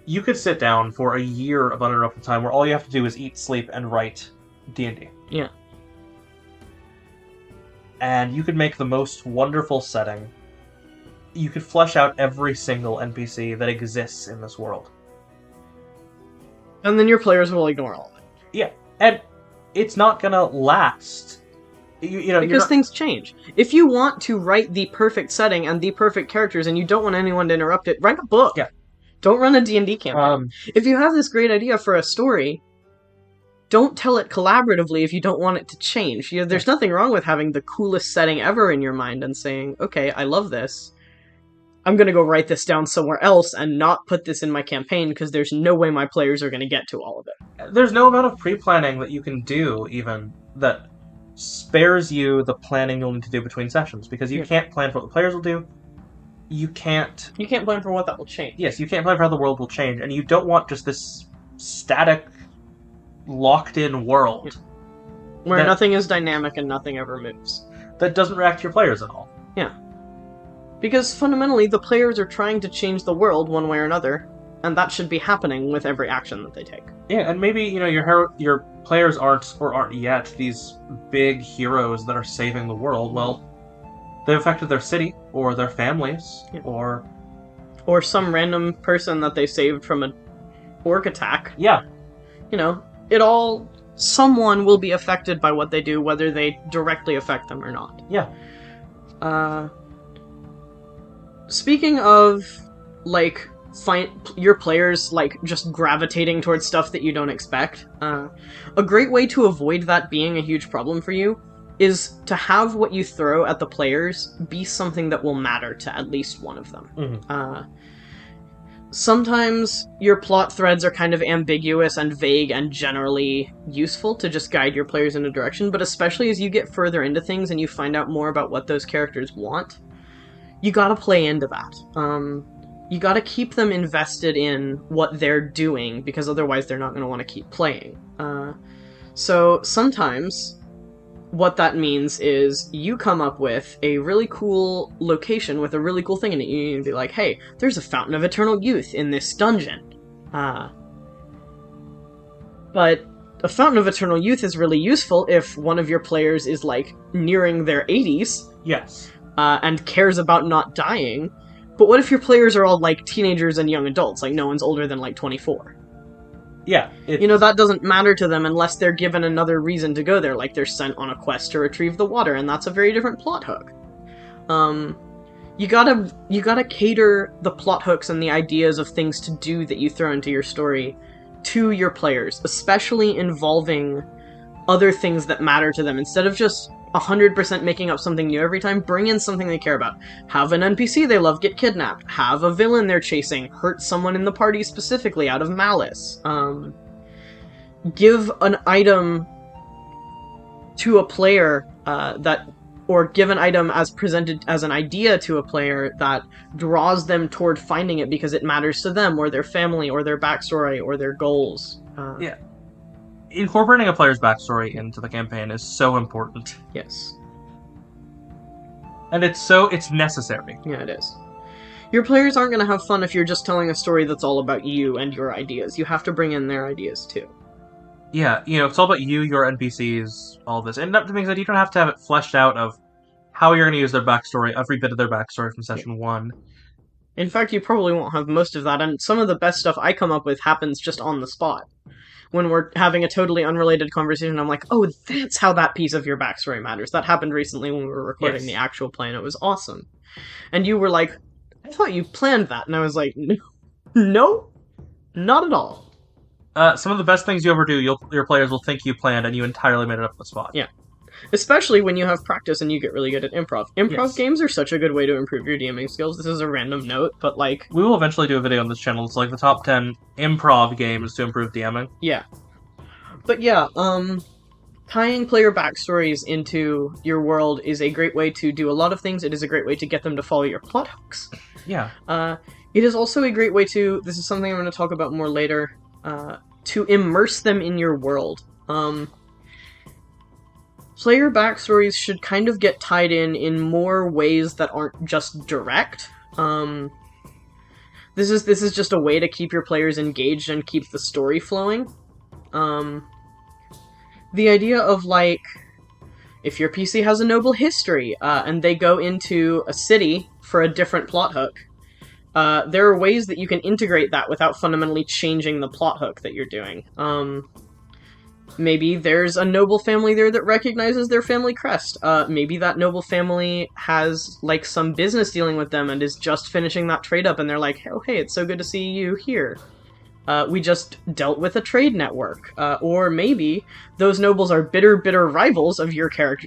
You could sit down for a year of uninterrupted time where all you have to do is eat, sleep, and write D&D. Yeah. And you could make the most wonderful setting. You could flesh out every single NPC that exists in this world. And then your players will ignore all of it. Yeah. And it's not gonna last. Because things change. If you want to write the perfect setting and the perfect characters and you don't want anyone to interrupt it, write a book. Yeah. Don't run a D&D campaign. If you have this great idea for a story, don't tell it collaboratively if you don't want it to change. There's nothing wrong with having the coolest setting ever in your mind and saying, okay, I love this. I'm going to go write this down somewhere else and not put this in my campaign because there's no way my players are going to get to all of it. There's no amount of pre-planning that you can do, even, that spares you the planning you'll need to do between sessions, because you can't plan for what the players will do. You can't plan for what that will change. Yes, you can't plan for how the world will change, and you don't want just this static, locked-in world where nothing is dynamic and nothing ever moves. That doesn't react to your players at all. Yeah. Because fundamentally, the players are trying to change the world one way or another, and that should be happening with every action that they take. Yeah, and maybe, your players aren't yet these big heroes that are saving the world. Well, they've affected their city, or their families, or some random person that they saved from an orc attack. Yeah. Someone will be affected by what they do, whether they directly affect them or not. Yeah. Speaking of, like, your players, like, just gravitating towards stuff that you don't expect, a great way to avoid that being a huge problem for you is to have what you throw at the players be something that will matter to at least one of them. Mm-hmm. Sometimes your plot threads are kind of ambiguous and vague and generally useful to just guide your players in a direction, but especially as you get further into things and you find out more about what those characters want, you gotta play into that. You gotta keep them invested in what they're doing, because otherwise they're not gonna want to keep playing. So sometimes what that means is you come up with a really cool location with a really cool thing in it. You can be like, hey, there's a Fountain of Eternal Youth in this dungeon. But a Fountain of Eternal Youth is really useful if one of your players is, like, nearing their 80s. Yes. And cares about not dying. But what if your players are all, like, teenagers and young adults? Like, no one's older than, like, 24. Yeah. That doesn't matter to them unless they're given another reason to go there, like they're sent on a quest to retrieve the water, and that's a very different plot hook. You gotta cater the plot hooks and the ideas of things to do that you throw into your story to your players, especially involving other things that matter to them. Instead of just 100% making up something new every time, bring in something they care about. Have an NPC they love get kidnapped. Have a villain they're chasing hurt someone in the party specifically out of malice. Give an item to a player or give an item as presented as an idea to a player that draws them toward finding it because it matters to them or their family or their backstory or their goals. Yeah. Incorporating a player's backstory into the campaign is so important. Yes. And it's necessary. Yeah, it is. Your players aren't going to have fun if you're just telling a story that's all about you and your ideas. You have to bring in their ideas, too. Yeah, it's all about you, your NPCs, all this. And that means that you don't have to have it fleshed out of how you're going to use their backstory, every bit of their backstory from session 1. In fact, you probably won't have most of that, and some of the best stuff I come up with happens just on the spot. When we're having a totally unrelated conversation, I'm like, oh, that's how that piece of your backstory matters. That happened recently when we were recording the actual play, and it was awesome. And you were like, I thought you planned that. And I was like, no, not at all. Some of the best things you ever do, your players will think you planned, and you entirely made it up on the spot. Yeah. Especially when you have practice and you get really good at improv. Improv games are such a good way to improve your DMing skills. This is a random note, but like... We will eventually do a video on this channel. It's like the top 10 improv games to improve DMing. Yeah. But yeah, tying player backstories into your world is a great way to do a lot of things. It is a great way to get them to follow your plot hooks. Yeah. It is also a great way to... This is something I'm going to talk about more later. To immerse them in your world. Player backstories should kind of get tied in more ways that aren't just direct. This is just a way to keep your players engaged and keep the story flowing. The idea of, like, if your PC has a noble history, and they go into a city for a different plot hook, there are ways that you can integrate that without fundamentally changing the plot hook that you're doing. Maybe there's a noble family there that recognizes their family crest. Maybe that noble family has, like, some business dealing with them and is just finishing that trade up, and they're like, oh, hey, it's so good to see you here. We just dealt with a trade network. Or maybe those nobles are bitter rivals of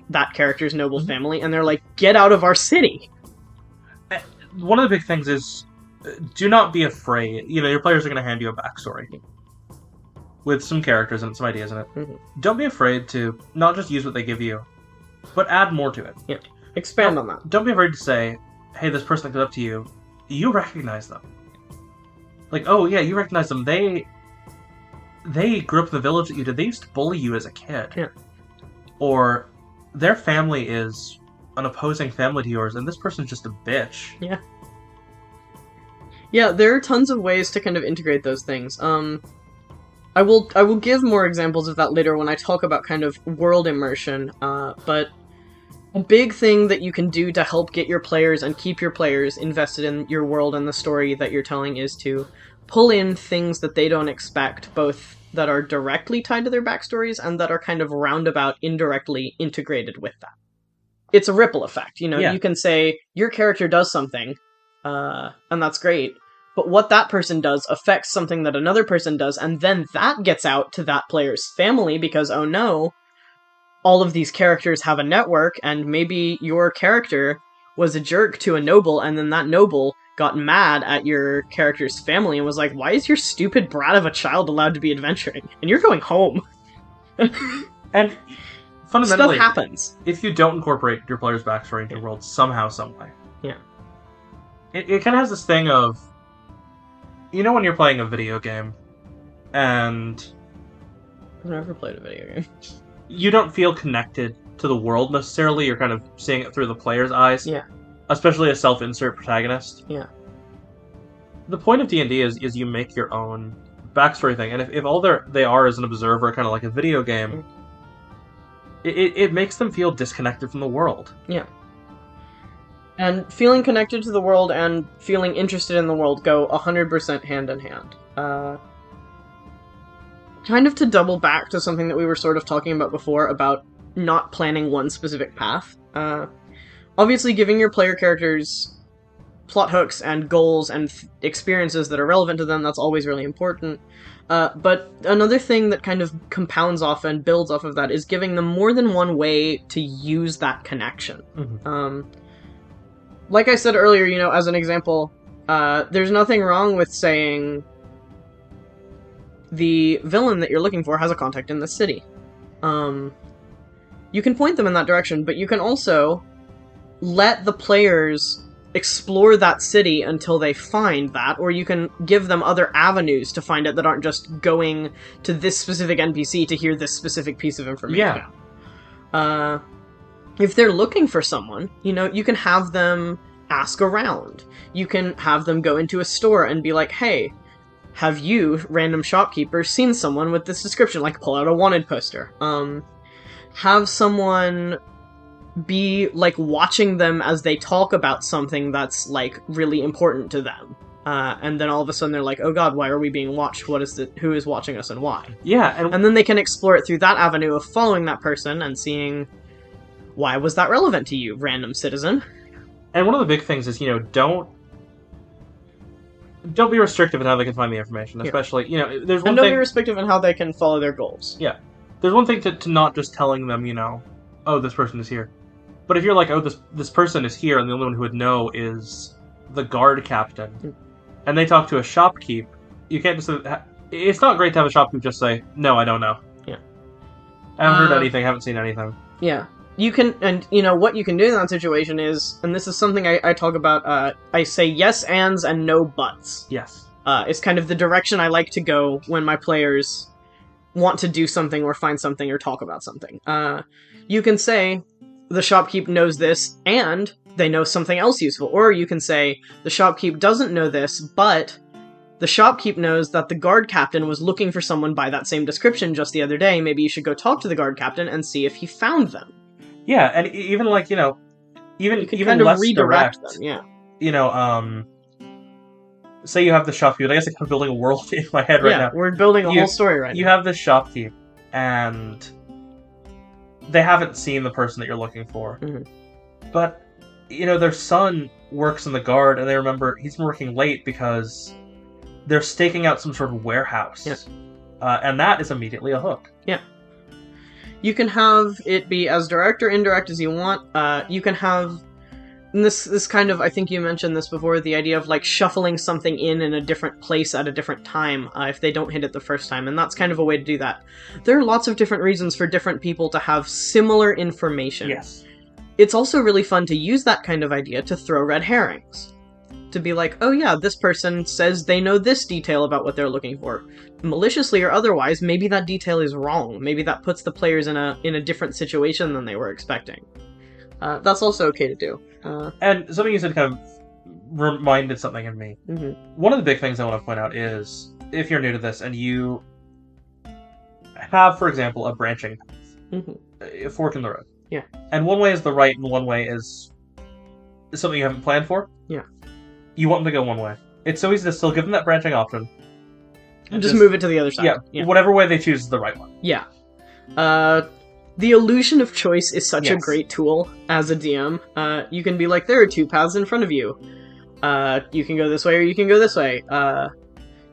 that character's noble family, and they're like, get out of our city! One of the big things is, do not be afraid. Your players are going to hand you a backstory with some characters and some ideas in it. Mm-hmm. Don't be afraid to not just use what they give you, but add more to it. Yeah, expand on that. Don't be afraid to say, hey, this person that goes up to you, you recognize them. Like, oh yeah, you recognize them. They grew up in the village that you did. They used to bully you as a kid. Yeah. Or their family is an opposing family to yours, and this person's just a bitch. Yeah. Yeah, there are tons of ways to kind of integrate those things. I will give more examples of that later when I talk about kind of world immersion, but a big thing that you can do to help get your players and keep your players invested in your world and the story that you're telling is to pull in things that they don't expect, both that are directly tied to their backstories and that are kind of roundabout, indirectly integrated with that. It's a ripple effect, You can say, your character does something, and that's great, but what that person does affects something that another person does, and then that gets out to that player's family because, oh no, all of these characters have a network, and maybe your character was a jerk to a noble, and then that noble got mad at your character's family and was like, why is your stupid brat of a child allowed to be adventuring? And you're going home. And fundamentally, stuff happens. If you don't incorporate your player's backstory into your world somehow, some way. Yeah. It kind of has this thing of, you know when you're playing a video game, and... I've never played a video game. You don't feel connected to the world necessarily, you're kind of seeing it through the player's eyes. Yeah. Especially a self-insert protagonist. Yeah. The point of D&D is you make your own backstory thing, and if all they are is an observer, kind of like a video game, it makes them feel disconnected from the world. Yeah. And feeling connected to the world and feeling interested in the world go 100% hand in hand. Kind of to double back to something that we were sort of talking about before, about not planning one specific path. Obviously, giving your player characters plot hooks and goals and experiences that are relevant to them, that's always really important. But another thing that kind of compounds off and builds off of that is giving them more than one way to use that connection. Mm-hmm. Like I said earlier, you know, as an example, there's nothing wrong with saying the villain that you're looking for has a contact in the city. You can point them in that direction, but you can also let the players explore that city until they find that, or you can give them other avenues to find it that aren't just going to this specific NPC to hear this specific piece of information. Yeah. If they're looking for someone, you know, you can have them ask around. You can have them go into a store and be like, hey, have you, random shopkeeper, seen someone with this description? Like, pull out a wanted poster. Have someone be, like, watching them as they talk about something that's, like, really important to them. And then all of a sudden they're like, oh god, why are we being watched? Who is watching us and why? Yeah, and then they can explore it through that avenue of following that person and seeing, why was that relevant to you, random citizen? And one of the big things is, you know, don't be restrictive in how they can find the information, especially, you know, there's one and don't thing... be restrictive in how they can follow their goals. Yeah. There's one thing to not just telling them, you know, oh, this person is here. But if you're like, oh, this person is here, and the only one who would know is the guard captain, and they talk to a shopkeep, you can't just... It's not great to have a shopkeep just say, no, I don't know. Yeah. I haven't heard anything, haven't seen anything. Yeah. You can, and, you know, what you can do in that situation is, and this is something I talk about, I say yes ands and no buts. Yes. It's kind of the direction I like to go when my players want to do something or find something or talk about something. You can say, the shopkeep knows this, and they know something else useful. Or you can say, the shopkeep doesn't know this, but the shopkeep knows that the guard captain was looking for someone by that same description just the other day. Maybe you should go talk to the guard captain and see if he found them. Yeah, and even, like, you know, even kind less of redirect direct, them, yeah. You know, say you have the shopkeep. I guess I'm kind of building a world in my head right now. Yeah, we're building a whole story right now. You have the shopkeep, and they haven't seen the person that you're looking for. Mm-hmm. But, you know, their son works in the guard, and they remember he's been working late because they're staking out some sort of warehouse. Yes. And that is immediately a hook. Yeah. You can have it be as direct or indirect as you want. You can have... This kind of, I think you mentioned this before, the idea of, like, shuffling something in a different place at a different time if they don't hit it the first time, and that's kind of a way to do that. There are lots of different reasons for different people to have similar information. Yes. It's also really fun to use that kind of idea to throw red herrings. To be like, oh yeah, this person says they know this detail about what they're looking for. Maliciously or otherwise, maybe that detail is wrong. Maybe that puts the players in a different situation than they were expecting. That's also okay to do. And something you said kind of reminded something in me. Mm-hmm. One of the big things I want to point out is, if you're new to this and you have, for example, a branching path, a fork in the road. Yeah. And one way is the right and one way is something you haven't planned for. Yeah. You want them to go one way. It's so easy to still give them that branching option. And just move it to the other side. Yeah, whatever way they choose is the right one. Yeah. The illusion of choice is such a Yes. great tool as a DM. You can be like, there are two paths in front of you. You can go this way or you can go this way.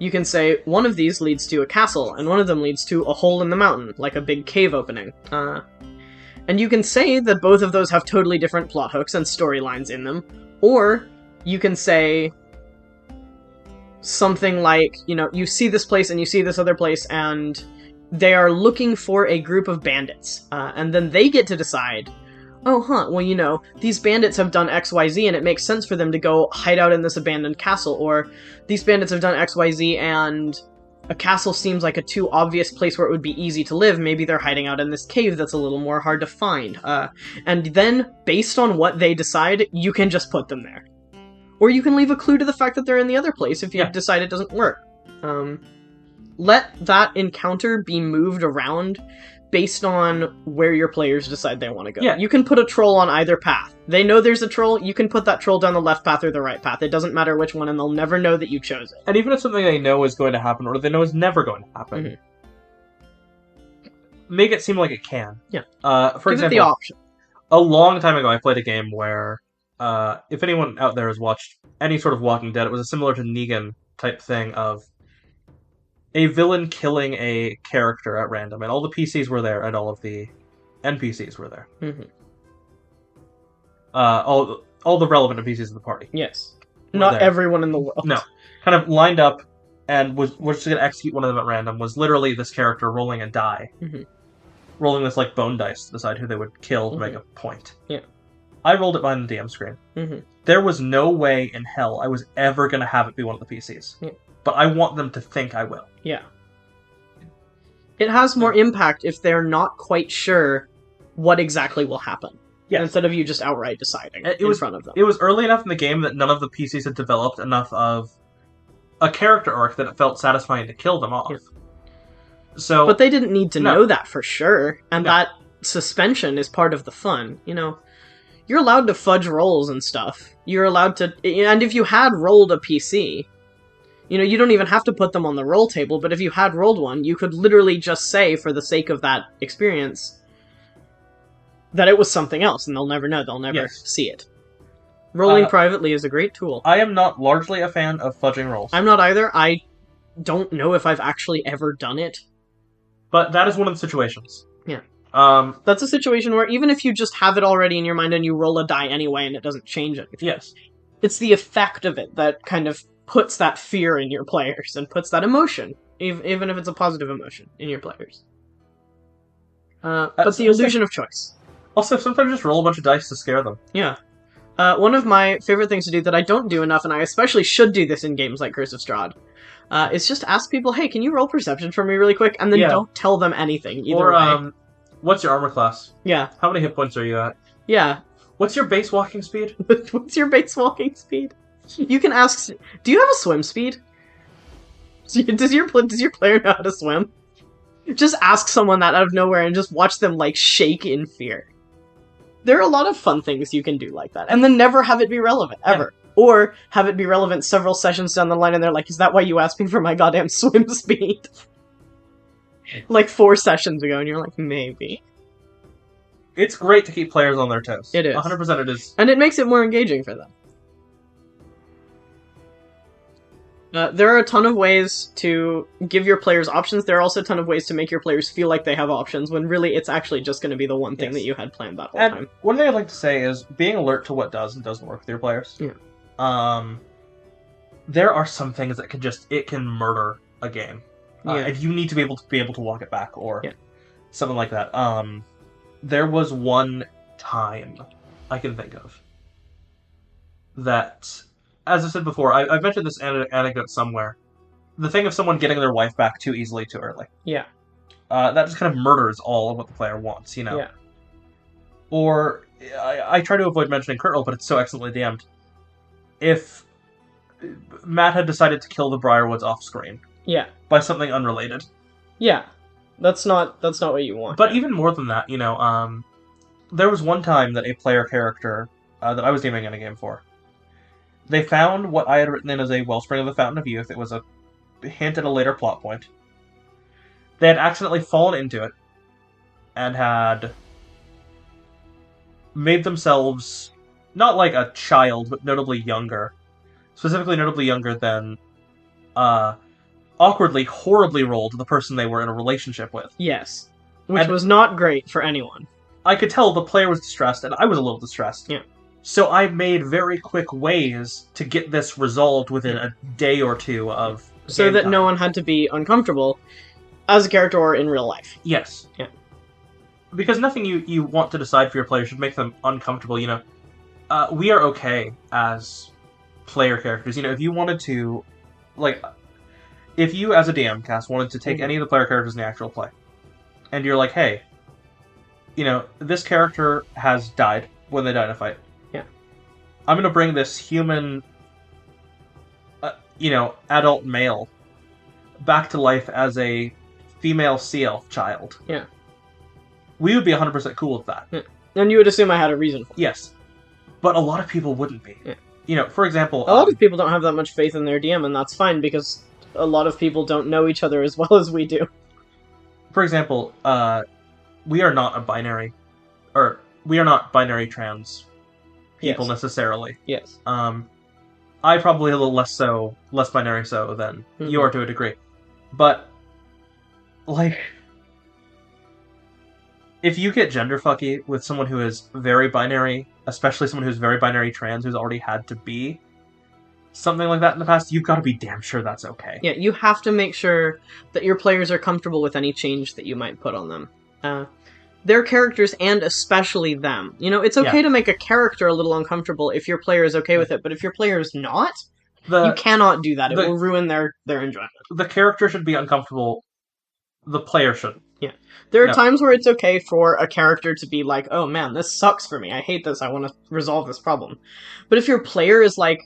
You can say, one of these leads to a castle, and one of them leads to a hole in the mountain, like a big cave opening. And you can say that both of those have totally different plot hooks and storylines in them, or you can say, something like, you see this place and you see this other place, and they are looking for a group of bandits. And then they get to decide, well, these bandits have done XYZ and it makes sense for them to go hide out in this abandoned castle. Or these bandits have done XYZ and a castle seems like a too obvious place where it would be easy to live. Maybe they're hiding out in this cave that's a little more hard to find. And then, based on what they decide, you can just put them there. Or you can leave a clue to the fact that they're in the other place if you decide it doesn't work. Let that encounter be moved around based on where your players decide they want to go. Yeah. You can put a troll on either path. They know there's a troll, you can put that troll down the left path or the right path. It doesn't matter which one, and they'll never know that you chose it. And even if something they know is going to happen, or they know is never going to happen, make it seem like it can. Yeah. For Give example, it the option. A long time ago, I played a game where, if anyone out there has watched any sort of Walking Dead, it was a similar to Negan type thing of a villain killing a character at random, and all the PCs were there, and all of the NPCs were there. All the relevant NPCs of the party. Yes. Not there. Everyone in the world. No. Kind of lined up, and was just going to execute one of them at random, was literally this character rolling a die. Rolling this, bone dice to decide who they would kill to make a point. Yeah. I rolled it behind the DM screen. There was no way in hell I was ever going to have it be one of the PCs. Yeah. But I want them to think I will. Yeah. It has more impact if they're not quite sure what exactly will happen. Yes. Instead of you just outright deciding in front of them. It was early enough in the game that none of the PCs had developed enough of a character arc that it felt satisfying to kill them off. So, but they didn't need to know that for sure, and that suspension is part of the fun. You're allowed to fudge rolls and stuff. You're allowed to, and if you had rolled a PC, you don't even have to put them on the roll table, but if you had rolled one, you could literally just say, for the sake of that experience, that it was something else, and they'll never know. They'll never see it. Rolling privately is a great tool. I am not largely a fan of fudging rolls. I'm not either. I don't know if I've actually ever done it. But that is one of the situations. Yeah. That's a situation where even if you just have it already in your mind and you roll a die anyway and it doesn't change it. Yes. It's the effect of it that kind of puts that fear in your players and puts that emotion, even if it's a positive emotion, in your players. But the illusion of choice. Also, sometimes just roll a bunch of dice to scare them. Yeah. One of my favorite things to do that I don't do enough, and I especially should do this in games like Curse of Strahd, is just ask people, hey, can you roll perception for me really quick? And then don't tell them anything either way. What's your armor class? Yeah. How many hit points are you at? Yeah. What's your base walking speed? What's your base walking speed? You can ask, do you have a swim speed? Does your player know how to swim? Just ask someone that out of nowhere and just watch them, shake in fear. There are a lot of fun things you can do like that. And then never have it be relevant, ever. Yeah. Or have it be relevant several sessions down the line and they're like, is that why you asked me for my goddamn swim speed? 4 sessions ago, and you're like, maybe. It's great to keep players on their toes. It is. 100% it is. And it makes it more engaging for them. There are a ton of ways to give your players options. There are also a ton of ways to make your players feel like they have options, when really it's actually just going to be the one thing that you had planned that whole time. One thing I'd like to say is being alert to what does and doesn't work with your players. Yeah. There are some things that can murder a game. And you need to be able to walk it back, or something like that. There was one time I can think of that, as I said before, I've mentioned this anecdote somewhere. The thing of someone getting their wife back too easily too early. Yeah. That just kind of murders all of what the player wants, Yeah. Or, I try to avoid mentioning Kurtl, but it's so excellently DM'd. If Matt had decided to kill the Briarwoods off screen. Yeah. By something unrelated. Yeah. That's not what you want. But even more than that, there was one time that a player character that I was DMing in a game for, they found what I had written in as a wellspring of the Fountain of Youth. It was a hint at a later plot point. They had accidentally fallen into it and had made themselves not like a child, but notably younger. Specifically notably younger than awkwardly, horribly rolled the person they were in a relationship with. Yes. Which was not great for anyone. I could tell the player was distressed, and I was a little distressed. Yeah. So I made very quick ways to get this resolved within a day or two of So game that time. no one had to be uncomfortable as a character or in real life. Yes. Yeah. Because nothing you want to decide for your players should make them uncomfortable, we are okay as player characters. If you wanted to, if you as a DM cast wanted to take any of the player characters in the actual play, and you're like, hey, this character has died when they die in a fight. Yeah. I'm going to bring this human, adult male back to life as a female sea elf child. Yeah. We would be 100% cool with that. Yeah. And you would assume I had a reason for it. Yes. But a lot of people wouldn't be. Yeah. For example... A lot of people don't have that much faith in their DM, and that's fine, because a lot of people don't know each other as well as we do. For example, we are not we are not binary trans people necessarily. Yes. I probably a little less binary so than you are to a degree. But, if you get gender fucky with someone who is very binary, especially someone who's very binary trans, who's already had to be something like that in the past, you've got to be damn sure that's okay. Yeah, you have to make sure that your players are comfortable with any change that you might put on them. Their characters, and especially them. It's okay to make a character a little uncomfortable if your player is okay with it, but if your player is not, you cannot do that. It will ruin their enjoyment. The character should be uncomfortable. The player shouldn't. Yeah. There are times where it's okay for a character to be like, oh man, this sucks for me. I hate this. I want to resolve this problem. But if your player is like,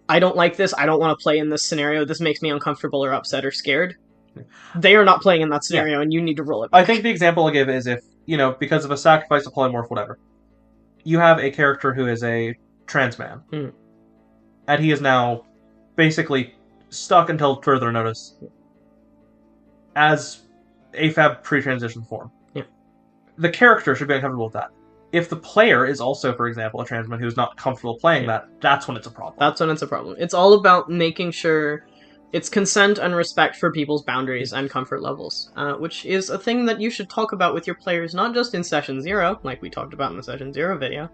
I don't like this. I don't want to play in this scenario. This makes me uncomfortable or upset or scared. They are not playing in that scenario, and you need to roll it back. I think the example I'll give is if, because of a sacrifice, a polymorph, whatever, you have a character who is a trans man. And he is now basically stuck until further notice as AFAB pre-transition form. Yeah. The character should be uncomfortable with that. If the player is also, for example, a trans man who's not comfortable playing that's when it's a problem. That's when it's a problem. It's all about making sure it's consent and respect for people's boundaries and comfort levels, which is a thing that you should talk about with your players, not just in Session 0, like we talked about in the Session 0 video,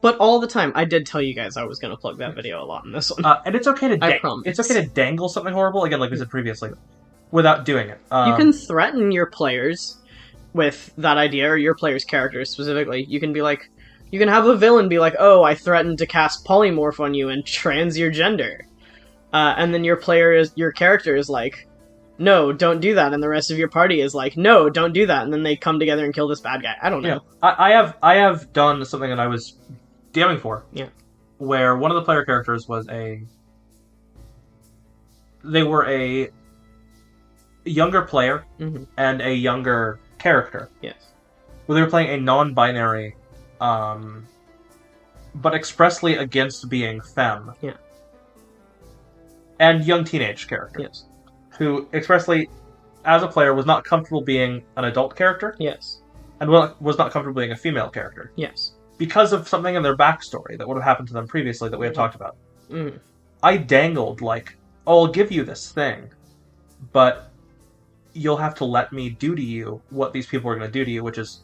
but all the time. I did tell you guys I was going to plug that video a lot in this one. And it's okay to dangle something horrible, again, like we said previously, without doing it. You can threaten your players with that idea, or your player's character specifically. You can be like, you can have a villain be like, oh, I threatened to cast polymorph on you and trans your gender. And then your character is like, no, don't do that, and the rest of your party is like, no, don't do that, and then they come together and kill this bad guy. I don't know. Yeah. I have done something that I was DMing for. Yeah. Where one of the player characters was they were a younger player and a younger character. Yes. Where they were playing a non-binary, but expressly against being femme. Yeah. And young teenage character. Yes. Who expressly, as a player, was not comfortable being an adult character. Yes. And was not comfortable being a female character. Yes. Because of something in their backstory that would have happened to them previously that we have talked about. I dangled, like, oh, I'll give you this thing, but you'll have to let me do to you what these people are going to do to you, which is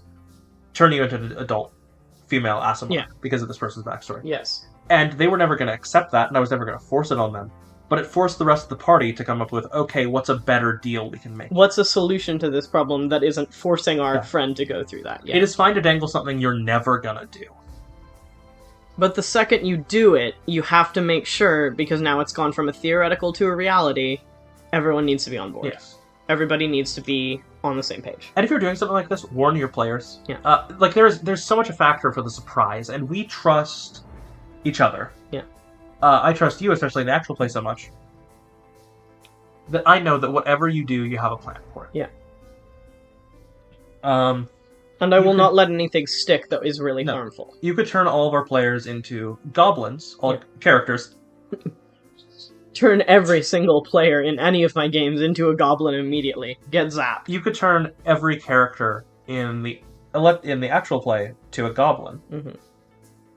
turn you into an adult female Asimov because of this person's backstory. Yes. And they were never going to accept that, and I was never going to force it on them. But it forced the rest of the party to come up with, okay, what's a better deal we can make? What's a solution to this problem that isn't forcing our friend to go through that? Yeah. It is fine to dangle something you're never gonna do. But the second you do it, you have to make sure, because now it's gone from a theoretical to a reality, everyone needs to be on board. Yes. Everybody needs to be on the same page. And if you're doing something like this, warn your players. Yeah. There's so much a factor for the surprise, and we trust each other. Yeah. I trust you, especially in the actual play, so much that I know that whatever you do, you have a plan for it. Yeah. And I will not let anything stick that is really harmful. You could turn all of our players into goblins, all characters. Turn every single player in any of my games into a goblin immediately. Get zapped. You could turn every character in the actual play to a goblin.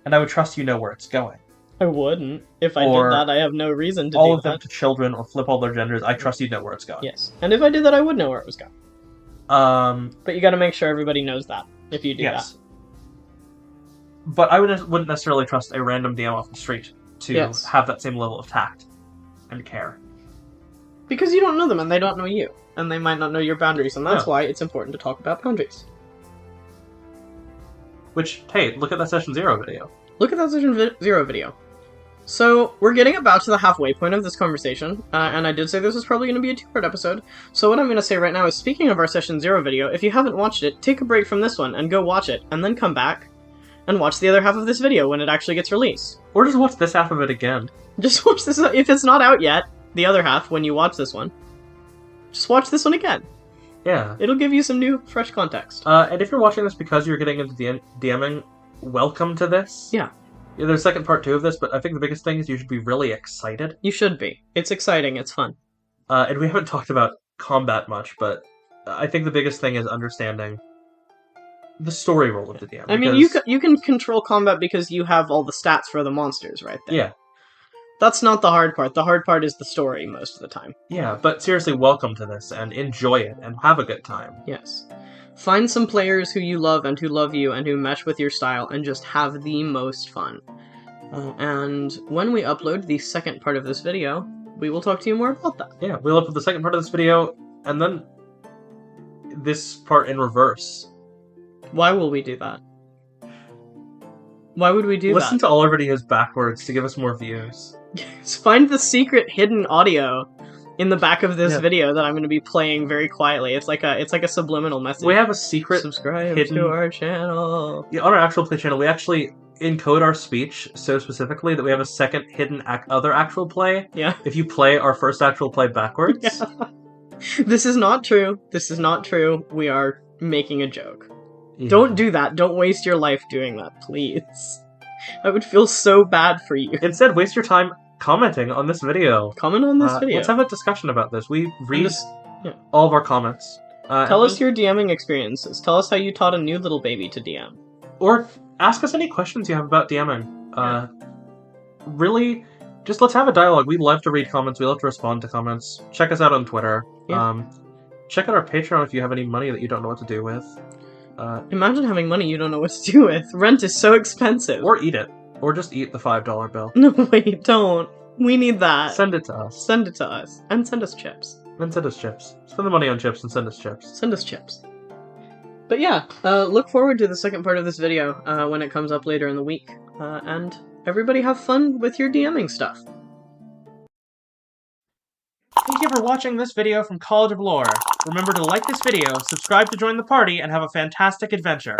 And I would trust you know where it's going. I wouldn't. If I did that, I have no reason to do that. All of them to children, or flip all their genders. I trust you'd know where it's going. Yes. And if I did that, I would know where it was going. But you gotta make sure everybody knows that, if you do that. But I wouldn't necessarily trust a random DM off the street to Yes. have that same level of tact and care. Because you don't know them and they don't know you. And they might not know your boundaries, and that's No. why it's important to talk about boundaries. Which, hey, look at that Session 0 video. Look at that Session 0 video. So, we're getting about to the halfway point of this conversation, and I did say this was probably going to be a 2-part episode, so what I'm going to say right now is, speaking of our Session 0 video, if you haven't watched it, take a break from this one and go watch it, and then come back and watch the other half of this video when it actually gets released. Or just watch this half of it again. Just watch this, if it's not out yet, the other half, when you watch this one, just watch this one again. Yeah. It'll give you some new, fresh context. And if you're watching this because you're getting into DMing, welcome to this. Yeah. There's second part 2 of this, but I think the biggest thing is you should be really excited. You should be. It's exciting, it's fun. And we haven't talked about combat much, but I think the biggest thing is understanding the story role of the DM. I mean, you can control combat because you have all the stats for the monsters right there. Yeah. That's not the hard part. The hard part is the story most of the time. Yeah, but seriously, welcome to this, and enjoy it, and have a good time. Yes. Find some players who you love and who love you and who mesh with your style and just have the most fun. And when we upload the second part of this video, we will talk to you more about that. Yeah, we'll upload the second part of this video, and then this part in reverse. Why will we do that? Why would we do Listen that? to all our videos backwards to give us more views. Find the secret hidden audio in the back of this Yeah. video that I'm going to be playing very quietly. It's like a subliminal message. We have a secret Subscribe hidden... to our channel. Yeah, on our actual play channel, we actually encode our speech so specifically that we have a second hidden other actual play. Yeah. If you play our first actual play backwards. Yeah. This is not true. This is not true. We are making a joke. Yeah. Don't do that. Don't waste your life doing that, please. I would feel so bad for you. Instead, waste your time commenting on this video. Comment on this video. Let's have a discussion about this. We read yeah. all of our comments. Tell us your DMing experiences. Tell us how you taught a new little baby to DM. Or ask us any questions you have about DMing. Really, just let's have a dialogue. We love to read comments. We love to respond to comments. Check us out on Twitter. Yeah. Check out our Patreon if you have any money that you don't know what to do with. Imagine having money you don't know what to do with. Rent is so expensive. Or eat it. Or just eat the $5 bill. No, wait, don't. We need that. Send it to us. Send it to us. And send us chips. And send us chips. Spend the money on chips and send us chips. Send us chips. But yeah, look forward to the second part of this video when it comes up later in the week. And everybody have fun with your DMing stuff. Thank you for watching this video from College of Lore. Remember to like this video, subscribe to join the party, and have a fantastic adventure.